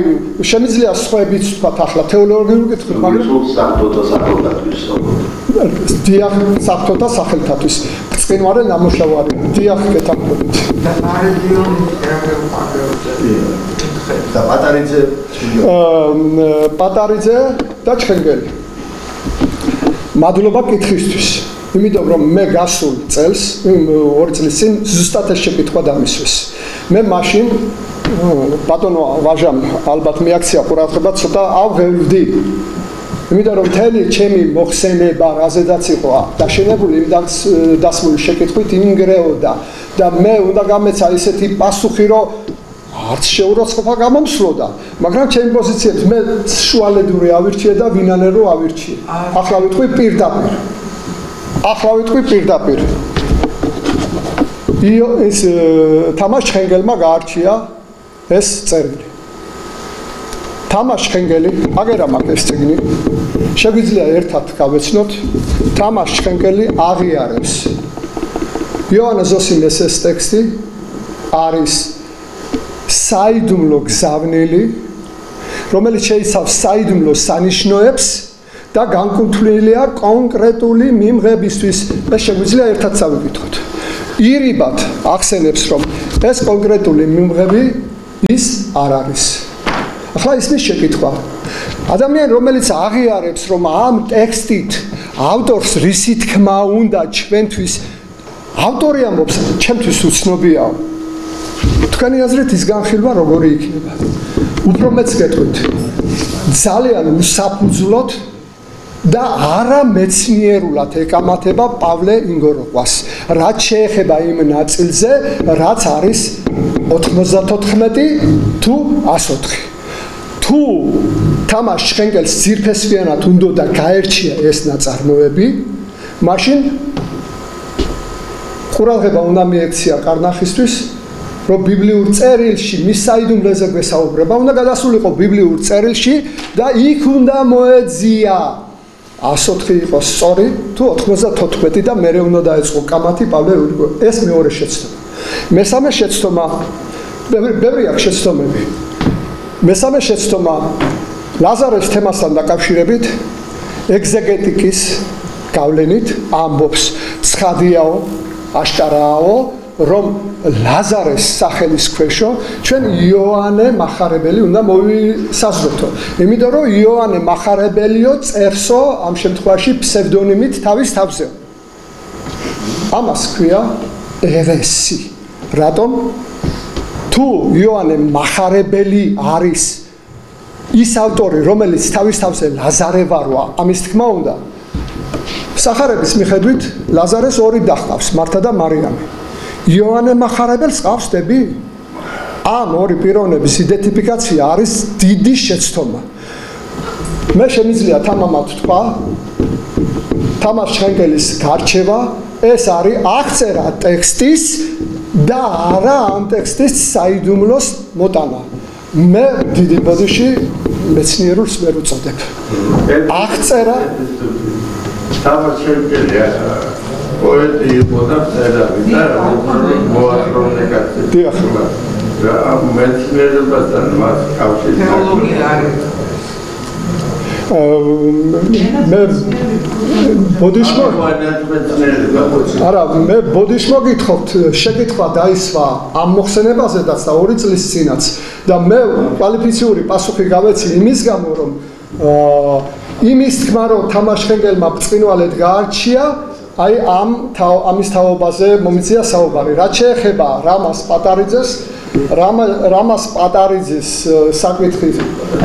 შემიძლია სხვაებიც თქვათ ახლა თეოლოგიურ კითხვით მაგრამ საფრთხოთა სახელთათვის დიახ საფრთხოთა სახელთათვის წინვარე ნამუშევარი დიახ გეთანხმებით და პატარიძე და ჩხენგელი მადლობა კითხვისთვის იმიტომ რომ მე გასულ წელს 2 წლის წინ ზუსტად ეს შეკითხვა დამისვეს მე მაშინ ბატონო ვაჟამ ალბათ მიაქცია ყურადღება ცოტა ავღევდი იმიტომ რომ მთელი ჩემი მოხსენება რაზედაც იყო დაშენებული იმ დასმული შეკითხვით იმგრეოდა და მე უნდა გამეცა ისეთი პასუხი რომ არც შეურაცხყოფა გამომსვლოდა მაგრამ ჩემი პოზიციებს მე შუალედური ავირჩიე და ვინანერო ავირჩიე ახლა ვიტყვი პირდაპირ ის თამაშ ჩხენგელმა გაარჩია ეს წერილი თამაშ ჩხენგელი აგერა მაგ ეს წიგნი შეგვიძლია ერთად გავეცნოთ თამაშ ჩხენგელი აღიარებს იოანე ზოსიმეს ეს ტექსტი არის საიდუმლო გზავნილი რომელიც შეიცავს საიდუმლო სანიშნოებს და განკუთვნილია კონკრეტული მიმღებისთვის და შეგვიძლია ერთად წავიკითხოთ ირიბად ახსენებს რომ ეს კონკრეტული მიმღები ის არ არის ახლა ისმის შეკითხვა ადამიანი რომელიც აღიარებს რომ ამ ტექსტით ავტორს რისი თქმა უნდა ჩვენთვის ავტორი ამბობს ჩემთვის უცნობია თქვენი აზრით ის განხილვა როგორი იქნება უფრო მეც გეტყვით ძალიან უსაფუძვლოდ და არა მეცნიერულად ეკამათება პავლე ინგოროყვას რაც შეეხება იმ ნაწილზე რაც არის 94 თუ 104 თუ თამაშ ჩხენგელს ძირფესვიანად უნდა და გაერჩია ეს ნაწარმოები მაშინ ყურადღება უნდა მიექცია კარნახისთვის რომ ბიბლიურ წერილში მის საიდუმლოზე გვესაუბრება უნდა გადასულიყო ბიბლიურ წერილში და იქ უნდა მოეძია 104 იყოს სწორი თუ 94 და მერე უნდა დაეწყო კამათი პავლე ეს მეორე შეცდომა მესამე შეცდომა ბევრი აქვს შეცდომები მესამე შეცდომა ლაზარეს თემასთან დაკავშირებით ეგზეგეტიკის გავლენით ამბობს ცხადიაო აშკარააო რომ ლაზარეს სახელის ქვეშო ჩვენ იოანე მახარებელი უნდა მოვისაზრდოთო იმიტომ რომ იოანე მახარებელიო წერსო ამ შემთხვევაში ფსევდონიმით თავის თავზე ამას ქვია ერესი რატომ თუ იოანე მახარებელი არის ის ავტორი რომელიც თავის თავზე ლაზარე ვარვა ამის თქმა უნდა სახარების მიხედვით ლაზარეს ორი დაჰყავს მართა და მარიამი იოანე მახარებელს ყავსდები? ამ ორი პიროვნების იდენტიფიკაცია არის დიდი შეცდომა. მე შემიძლია თამამად თქვა, თამარ შენკელის გარჩევა ეს არის აღწერა ტექსტის და არა ამ ტექსტის საიდუმლოს მოტანა. მე დიდი ბოდიში მეცნიერულს ვერ უწოდებ. აღწერა თამარ შენკელი პოეტი იყო და წერდა და მოატრონე კაცი. დიახ. და მეცნიერებასთან მას კავშირი თეოლოგია არის. მე ბოდიშმო არა მე ბოდიშმო გითხობთ შეკითხვა დაისვა ამ მოხსენებაზედაც და 2 წლის წინაც და მე კვალიფიციური პასუხი გავეცი იმის გამო რომ იმის თქმა რომ თამარ შენკელმა ბრწყინვალედ გაარჩია აი ამის თაობაზე მომიწია საუბარი რაც შეეხება რამას პატარიძეს რამას პატარიძის საკითხი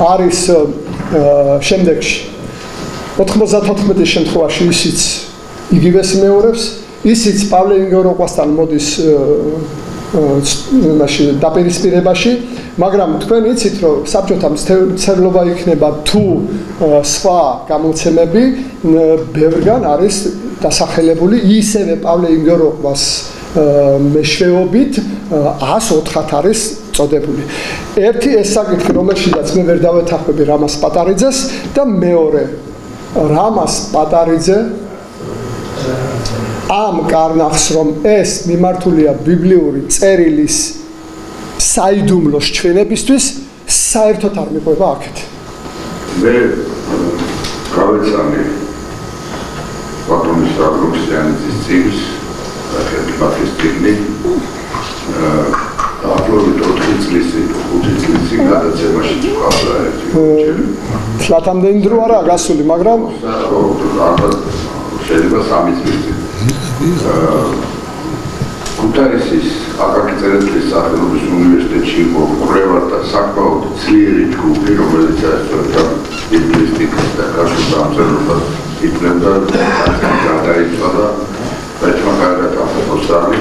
არის შემდეგში 94 შემთხვევაში ისიც იგივეს მეორებს ისიც პავლე ინგოროყვასთან მოდის მაშინ დაპირისპირებაში მაგრამ თქვენ იცით რომ საბჭოთა მცდელობა იქნება თუ სხვა გამოცემები ბევრგან არის დასახელებული ისევე პავლე ინგოროყვას მეშვეობით 104 არის წოდებული. ერთი ეს საკითხი რომელშიც მე ვერ დავეთანხმები რამას პატარიძეს და მეორე რამას პატარიძე ამ კარნახს რომ ეს მიმართულია ბიბლიური წერილის საიდუმლოს ჩვენებისთვის საერთოდ არ მიყვება აქეთ. მე გავეცანი ბატონის რაგროქსიანის წიგნს მათის წიგნი აპლოდით 4 წლისი გადაცემაში თქვა ერთი შლათამდენი დრო არაა გასული მაგრამ შეიძლება 3 წლის ქუთაისის აკაკი წერეთლის სახელობის უნივერსიტეტში იყო კვლევა და საკმაოდ ძლიერი ჯგუფი რომელიც ასწორდა ბიბლისტიკას და კავშირ დამწერლობას იკვლევდა გადაიწყო და ერთმა კარგად ახსოვსავი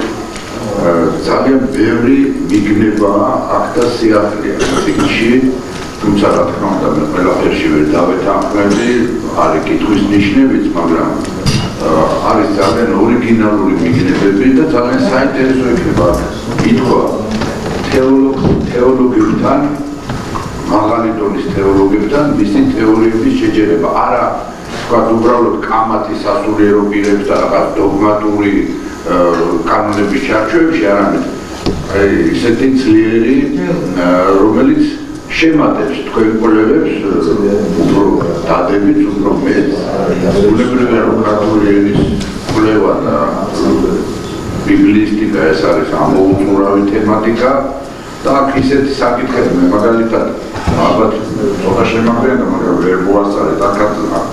ძალიან ბევრი მიგნება აქ და სიახლეა ციგნში თუმცა რა თქმა უნდა მე ყველაფერში ვერ დავეთანხმები არის კითხვის ნიშნებიც მაგრამ არის ძალიან ორიგინალური მიგნებები და ძალიან საინტერესო იქნება კითხვა თეოლოგიებთან მაღალი დონის თეოლოგიებთან მისი თეორიების შეჯერება არა თქვა უბრალოდ კამათის სასულიერო პირებს და რაღაც დოგმატური კანონების ჩარჩოებში არამედ ისეთი ძლიერი რომელიც შემატებს თქვენ კვლევებს უფრო დადებით უფრო მეტ ბუნებრივია რომ ქართული ენის კვლევა და ბიბლისტიკა ეს არის ამოუწურავი თემატიკა და აქ ისეთი საკითხები მაგალითად ალბათ ცოტა შემაგრიანდა მაგრამ ვერ მოასწარეთ აქ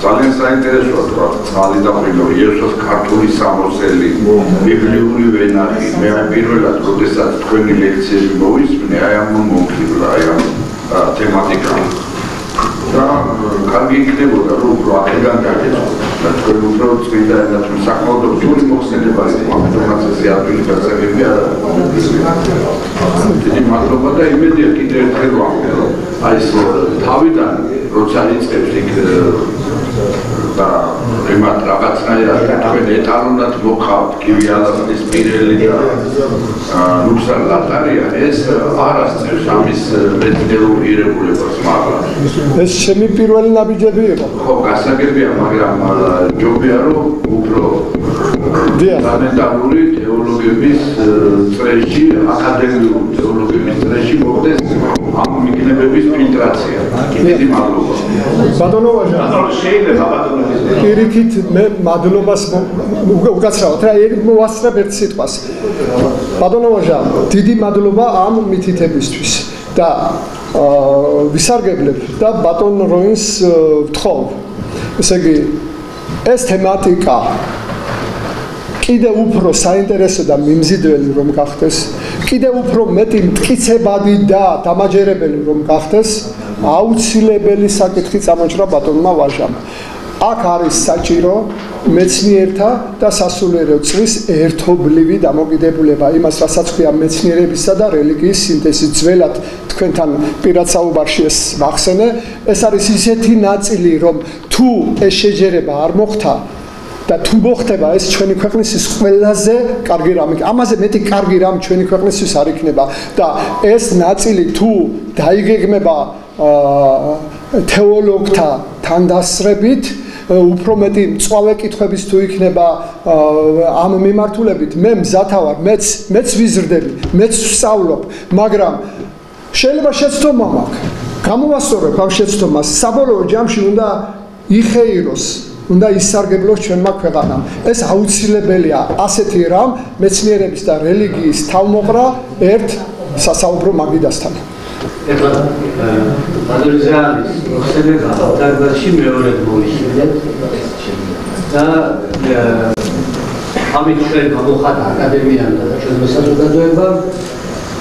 ძალიან საინტერესოა თქვა ძალი და ღვინო იესოს ქართული სამოსელი ბიბლიური ვენახი მე პირველად როდესაც თქვენი ლექციები მოვისმენე აი ამ მომხიბლა აი ამ თემატიკა და კარგი იქნებოდა რომ უფრო აქედან გაგეცო და თქვენ უფრო წმინდა ენათმე საკმაოდ რთული მოხსენება არის ამიტომაც ესე ადვილი გასაგები არა დიდი მადლობა და იმედია კიდევ ერთხელ ვამბობ რომ აი ეს თავიდან როცა იწყებს იქ და იმათ რაღაცნაირად თქვენ ეტალონად მოხავთ კივი ალაზნის პირელი და ლუქსარ ლატარია ეს არ ასწევს ამის მეცნიერულ ირეგულებას მაგრამ ეს ჩემი პირველი ნაბიჯები იყო ხო გასაგებია მაგრამ ჯობია რომ უფრო ფუნდამენტალური თეოლოგიების წრეში აკადემიური თეოლოგიების წრეში მოხდეს ამ მიგნებების ფილტრაცია დიდი მადლობა ბატონო ვაჟა შეიძლება ბატონო პირიქით მე მადლობას უკაცრავად რა მოვასწრებ ერთ სიტყვას ბატონო ვაჟა დიდი მადლობა ამ მითითებისთვის და ვისარგებლებ და ბატონ როინს ვთხოვ ესე იგი ეს თემატიკა კიდე უფრო საინტერესო და მიმზიდველი რომ გახდეს კიდე უფრო მეტი მტკიცებადი და დამაჯერებელი რომ გახდეს აუცილებელი საკითხი წამოჭრა ბატონმა ვაჟამ აქ არის საჭირო მეცნიერთა და სასულიერო წრის ერთობლივი დამოკიდებულება იმას, რასაც ქვია მეცნიერებისა და რელიგიის სინთეზი. ძველად თქვენთან პირად საუბარში ეს ვახსენე, ეს არის ისეთი ნაწილი, რომ თუ ეს შეჯერება არ მოხდა და თუ მოხდება ეს ჩვენი ქვეყნისთვის ყველაზე კარგი რამე. ამაზე მეტი კარგი რამ ჩვენი ქვეყნისთვის არ იქნება და ეს ნაწილი თუ დაიგეგმება თეოლოგთა თანდასწრებით, უფრო მეტი მწვავე კითხვების თუ იქნება ამ მიმართულებით, მე მზათა ვარ, მეც ვიზრდები, მეც ვსწავლობ, მაგრამ შეიძლება შეცდომა მაქვს. გამოვასწორებ ამ შეცდომას, საბოლოო ჯამში უნდა იხეიროს, უნდა ისარგებლოს ჩვენმა ქვეყანამ. ეს აუცილებელია ასეთი რამ მეცნიერების და რელიგიის თავმოყრა ერთ სასაუბრო მაგიდასთან. ეხლა ადოლიზანის მოხსენება დარბაზში მეორე მოიხსენეთ და ამით ჩვენ გამოვხატა აკადემიამ და ჩვენმა საზოგადოებამ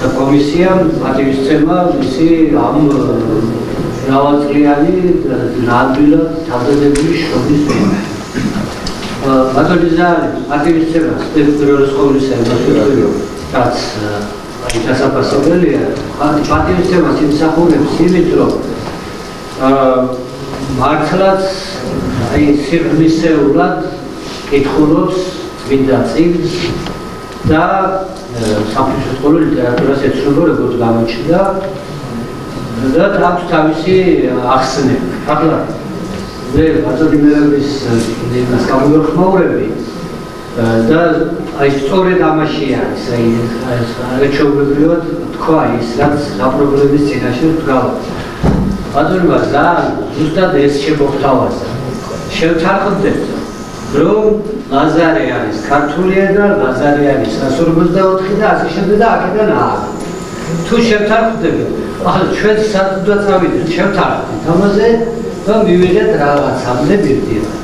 და კომისიამ მათივისცემა მისი ამ მრავალწლიანი ნამდვილად თავდადებული შრომის მიღება. ადოლიზანის მათივისცემას პირველ სკოლისა ემასვიო რაც დასაფასებელია, პატივისცემას იმსახურებს იმით, რომ მართლაც სიღრმისეულად კითხულობს წმინდა წიგნს და სამყარო ლიტერატურას ეცნობა, როგორც გამოჩნდა და აქვს თავისი ახსნები. ახლა მე ბაზოდიმერების იმას გამოვიხმაურები და აი სწორედ ამაში არის, აი ჩვეულებრივად თქვა ის, რაც პრობლემის წინაშე დგავართ. ბატონმა ძალიან ზუსტად ეს შემოგთავაზა. შევთანხმდეთ, რომ ლაზარე არის ქართული ენა, ლაზარე არის 154 და ასე შემდეგ და აქედან ააღ. თუ შევთანხმდებით, ახლა ჩვენ სადღაც წავიდეთ, შევთანხმდით ამაზე და მივიღეთ რაღაცამდე მივდივართ.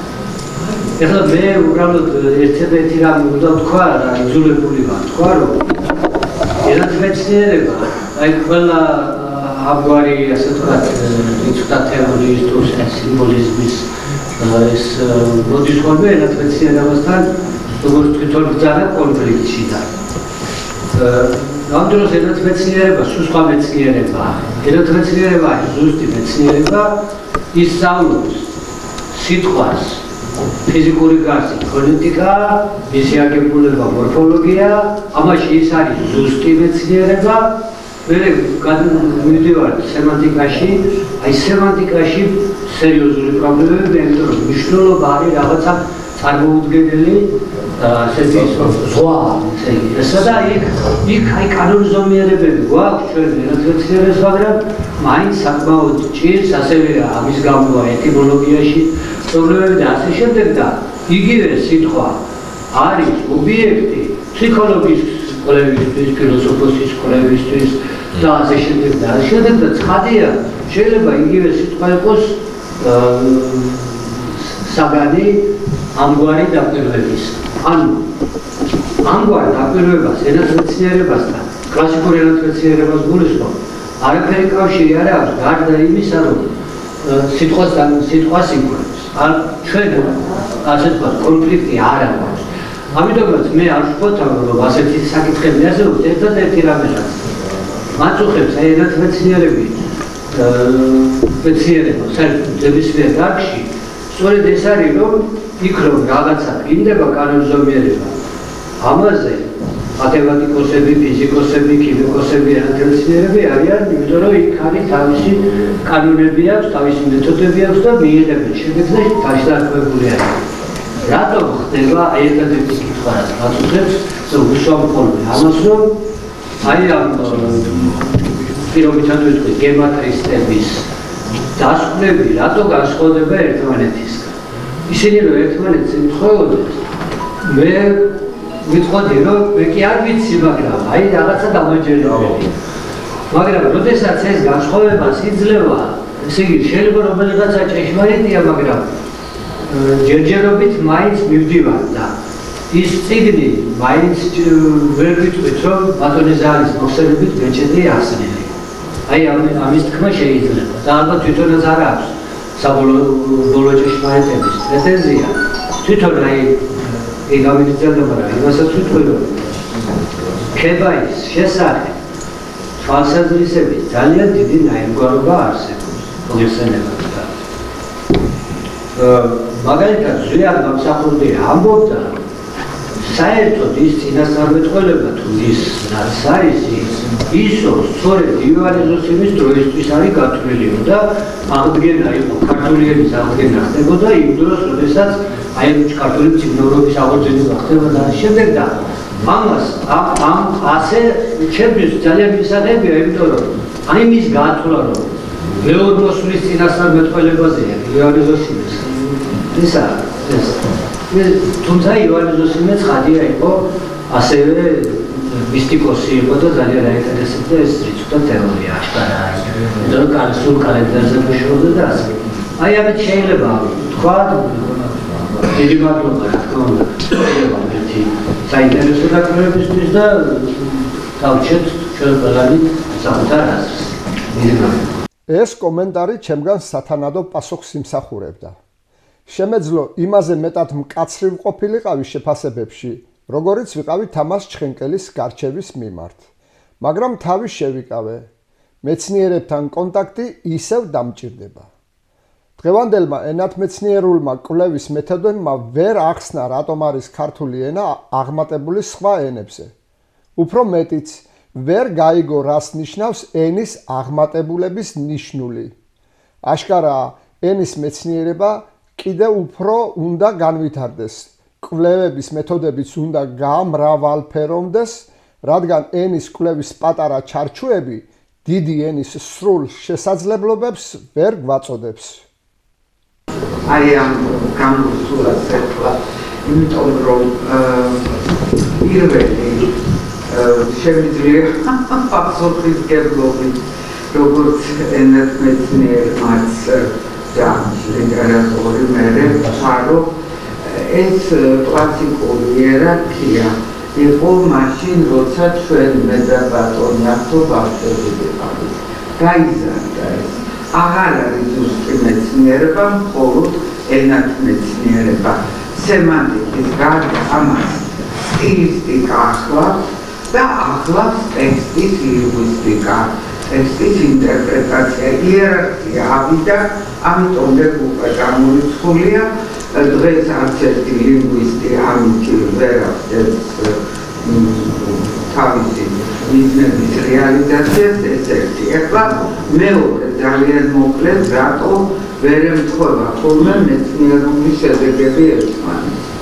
ეხლა მე უბრალოდ ერთ-ერთი რამ უნდა ვთქვა, რა იძულებული ვარ თქვა, რომ ენათმეცნიერება, აი ყველა ამგვარი, ასე ვთქვათ, ცოტა თეორიის თუ სიმბოლიზმის ეს მოდის ხოლმე ენათმეცნიერებასთან, როგორც თვითონ ბრძანა კონფლიქტში და ამ დროს ენათმეცნიერება სულ სხვა მეცნიერებაა. ენათმეცნიერება არის ზუსტი მეცნიერება, ისწავლობს სიტყვას, ფიზიკური გარსი, ფონეტიკა, მისი აგებულება, მორფოლოგია, ამაში ის არის ზუსტი მეცნიერება. მე მივდივარ სემანტიკაში, აი სემანტიკაში სერიოზული პრობლემები, იმიტომ რომ მნიშვნელობა არის რაღაცა წარმოუდგენელი ასეთი ზღვა, ესა და იქ აი კანონზომიერებები გვაქვს ჩვენ ენათმეცნიერებას, მაგრამ მაინც საკმაოდ ჭირს, ასევე ამის გამო ეტიმოლოგიაში პრობლემები და ასე შემდეგ და იგივე სიტყვა არის ობიექტი ფსიქოლოგიის კვლევისთვის, ფილოსოფიის კვლევისთვის და ასე შემდეგ და ასე შემდეგ და ცხადია, შეიძლება იგივე სიტყვა იყოს საგანი ამგვარი დაკვირვების. ანუ ამგვარ დაკვირვებას ენათმეცნიერებასთან, კლასიკურ ენათმეცნიერებას გულისხმობ, არაფერი კავშირი არ აქვს გარდა იმისა, რომ სიტყვას იკვლევს. ან ჩვენ ასე ვთქვათ, კონფლიქტი არ აქვს. ამიტომაც მე არ ვთქვათ, რომ ასეთი საკითხები ასეულს ერთადერთი რამე რაც მაწუხებს აი ენათმეცნიერები მეცნიერება საერთოდ ნებისმიერ დარგში, სწორედ ეს არის, რომ იქ რომ რაღაცა გინდება კანონზომიერება, ამაზე მათემატიკოსები, ფიზიკოსები, ქიმიკოსები, ენათმეცნიერები არიან, იმიტომ რომ იქ არის თავისი კანონები აქვს, თავისი მეთოდები აქვს და მიიღებენ შედეგს და დაშლარკვებული არის. რატომ ხდება აი ერთადერთი კითხვა, რაც მაწუხებს, უსვამ ხოლმე ამას, რომ აი ამ პირობითად ვიტყვი გემატრისტების დასკვნები რატო განსხვავდება ერთმანეთისგან. ისინი რომ ერთმანეთს ემთხვეოდნენ, მე ვიტყოდი, რომ მე კი არ ვიცი, მაგრამ აი რაღაცა დამაჯერებელი. მაგრამ როდესაც ეს განსხვავებას იძლევა, ესე იგი შეიძლება რომელიღაცა ჭეშმარიტია, მაგრამ ჯერჯერობით მაინც მივდივარ და ის წიგნი მაინც ვერ ვიტყვით, რომ ბატონი ზარის მოხსენებით მეჩეთი ახსნილი. აი ამის თქმა შეიძლება და ალბათ თვითონაც არ აქვს საბოლოო ჭეშმარიტების პრეტენზია თვითონ აი გამიგრძელდება რა იმასაც ვიტყვი რომ ქებაის შესახებ თვალსაზრისების ძალიან დიდი ნაირგვარობა არსებობს მოიხსენებოდა მაგალითად ზვიად გამსახურდია ამბობდა საერთოდ ის წინასწარმეტყველება თუ ის რაც არის ისო სწორედ ივანე ზოსიმის დროისთვის არის გათვლილი და აღდგენა იყო ქართული ენის აღდგენა ხდებოდა იმ დროს როდესაც აი ქართული მწიგნობრობის აღორძინება ხდებოდა და შემდეგ და ამას ამ ასე ჩემთვის ძალიან მისაღებია იმიტომ რომ აი მის გათვლა რომ მეორე მოსვლის წინასწარმეტყველებაზეა ივანე ზოსიმის ისა თუმცა ივანე ზოსიმე ცხადია იყო ასევე მისტიკოსი იყო და ძალიან აინტერესებდა ეს რიცხვთა თეორია აშკარა იმიტომ რომ სულ კალენდარზე მუშაობდა და ასე აი ამით შეიძლება თქვა დიდი მადლობა რა თქმა უნდა ერთი საინტერესო დაკვრებისთვის და დავჩეთ ჩვენ ყველანი საკუთარ აზრს დიდი მადლობა ეს კომენტარი ჩემგან სათანადო პასუხს იმსახურებდა შემეძლო იმაზე მეტად მკაცრი ყოფილიყავი შეფასებებში, როგორიც ვიყავი თამაზ ჩხენკელის გარჩევის მიმართ. მაგრამ თავი შევიკავე, მეცნიერებთან კონტაქტი ისევ დამჭირდება. დღევანდელმა ენათმეცნიერულმა კვლევის მეთოდებმა ვერ ახსნა, რატომ არის ქართული ენა აღმატებული სხვა ენებზე. უფრო მეტიც, ვერ გაიგო, რას ნიშნავს ენის აღმატებულების ნიშნული. აშკარაა, ენის მეცნიერება კიდევ უფრო უნდა განვითარდეს, კვლევების მეთოდებიც უნდა გამრავალფეროვდეს, რადგან ენის კვლევის პატარა ჩარჩოები დიდი ენის სრულ შესაძლებლობებს ვერ გვაწოდებს. აი ამ გამოსულას ეხლა, იმიტომ რომ პირველი შემიძლია პასუხისმგებლობით, როგორც ენათმეცნიერმაც და ლიტერატურის მერე ჩარო ეს კლასიკური იერარქია იყო მაშინ, როცა ჩვენ მედაბატონი ავტობავშვები ვიყავით. გაიზარდა ეს. აღარ არის ზუსტი მეცნიერება, მხოლოდ ენათმეცნიერება. სემანტიკის გარდა ამას სტილისტიკა ახლავს და ახლავს ტექსტის ლინგვისტიკა. ტექსტის ინტერპრეტაცია, იერარქია ავიდა, ამიტომ უკვე გამორიცხულია. დღეს არც ერთი ლინგვისტი ამით ვერ ახდენს თავისი მიზნების რეალიზაციას, ეს ერთი. ეხლა მეორე ძალიან მოკლედ, რატო ვერ ემთხვევა ხოლმე მეცნიერული შედეგები ერთმანეთს.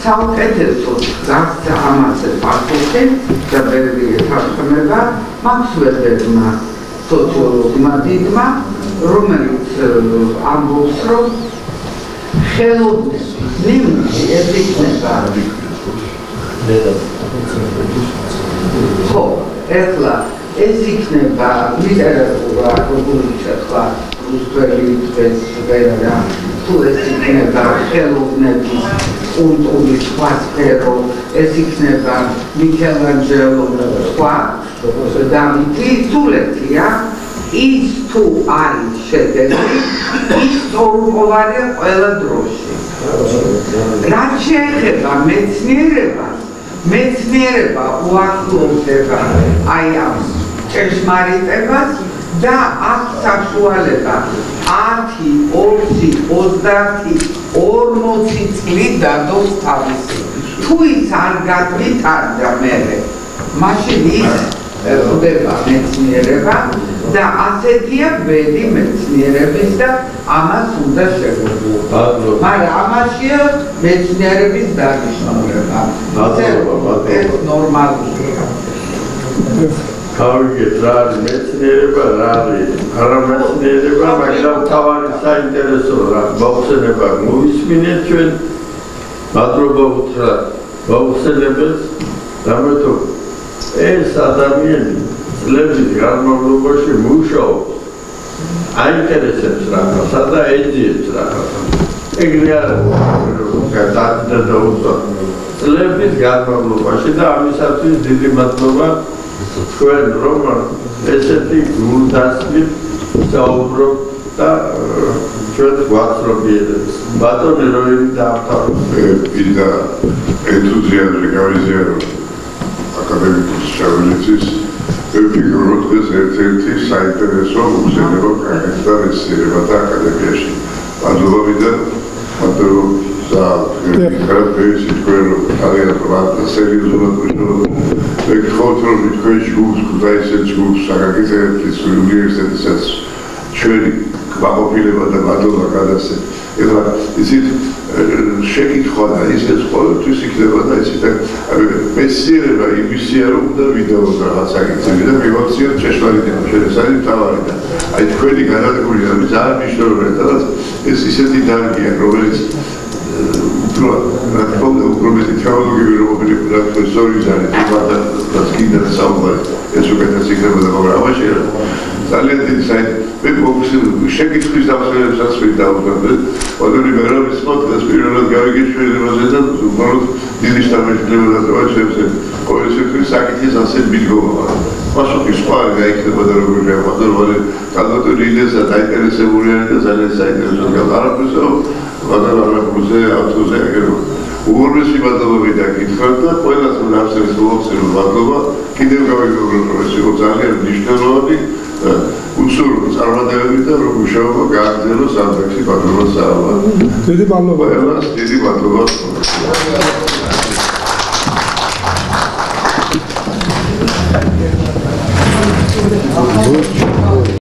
საუკეთესო გასცა ამაზე პასუხი და ბევრი ეთანხმება მაქს ვებერმა, სოციოლოგმა დიდმა, რომელიც ამბობს, რომ ხელოვნების ნიმუში ეს იქნება. ხო, ეხლა ეს იქნება ლიტერატურა, როგორც ახლა რუსული დღეს ვერა, თუ ეს იქნება ხელოვნების კულტურის სხვა სფერო, ეს იქნება მიქელანჯელო სხვა დავითი, სულეთია. ის თუ არის შედეგი, ის სწორუპოვარია ყველა დროში. რაც შეეხება მეცნიერებას, მეცნიერება უახლოვდება აი ამ ჭეშმარიტებას და აქვს საშუალება 10, 20, 30, 40 წლით დადოს თავისი. თუ ის არ გადვითარდა მერე, მაშინ ის ხდება მეცნიერება და ასეთია ბედი მეცნიერების და ამას უნდა შეგვიძლია. მაგრამ ამაშია მეცნიერების დანიშნულება. ეს ნორმალურია. გავიგეთ რა არის მეცნიერება, რა არის არამეცნიერება, მაგრამ თავარი საინტერესო რა მოხსენება მოვისმინეთ ჩვენ. მადლობა უთხრათ მოხსენებელს, რამეთო ეს ადამიანი წლების განმავლობაში მუშაობს, აინტერესებს რაღაცა და ეძიებს რაღაცა. ეგრე არ გადაჭდა და უცხო წლების განმავლობაში და ამისათვის დიდი მადლობა თქვენ რომ ესეთი გულდასმით საუბრობთ და ჩვენ გვაცნობიერებს. ბატონი როიმი დაამთავრა. Იდა ენთუზიაზმი გავიზიარო აკადემიკოს შაველიცის ვფიქრობ დღეს ერთ-ერთი საინტერესო უხსენებო კანონთა რეცებრათა აკადემიაში. მადლობა მადლობა Характеристики, которые серьезно относятся к контролю, к журналистике, к шагатизации, университету, чули, квапопилева да мадова кадасы. Это здесь шекит хода, если хода, то есть клева, да, если так, мессирева и мессиеру да видео да хасагицы, да, миграция чешварите, через один товарите. А это коли гадат курьер, за мишто это, если сети дарги, роберт Угробити теологію робити професорів зараз, і скидати сауба, я шукати секрету допомагав ще раз. Залежить сайт, ви боксили, ще якісь дався за свій давка. Один ліберальний спот, на спільному гавіки, що я розглядав, зуборот, дідиш там можливо надавати все. Ось ви сакіті за себе більгова. Вашу пішпали, я їх не подарую, я подарую. Там то ріде за тайтересе уряне, за не сайтересе. Зараз писав, ვადალარაკუზე ავტოზე აგერო. უგურმესი მადლობა დაგითხრათ და ყველას ნავსებს ვოხსენო მადლობა. კიდევ გავიგებრო რომ ეს იყო ძალიან მნიშვნელოვანი უცურ წარმატებები და რომ მუშაობა გააგრძელოს ამ ტექსტი პატრონას საავადმყოფოში. დიდი მადლობა. ყველას დიდი მადლობა.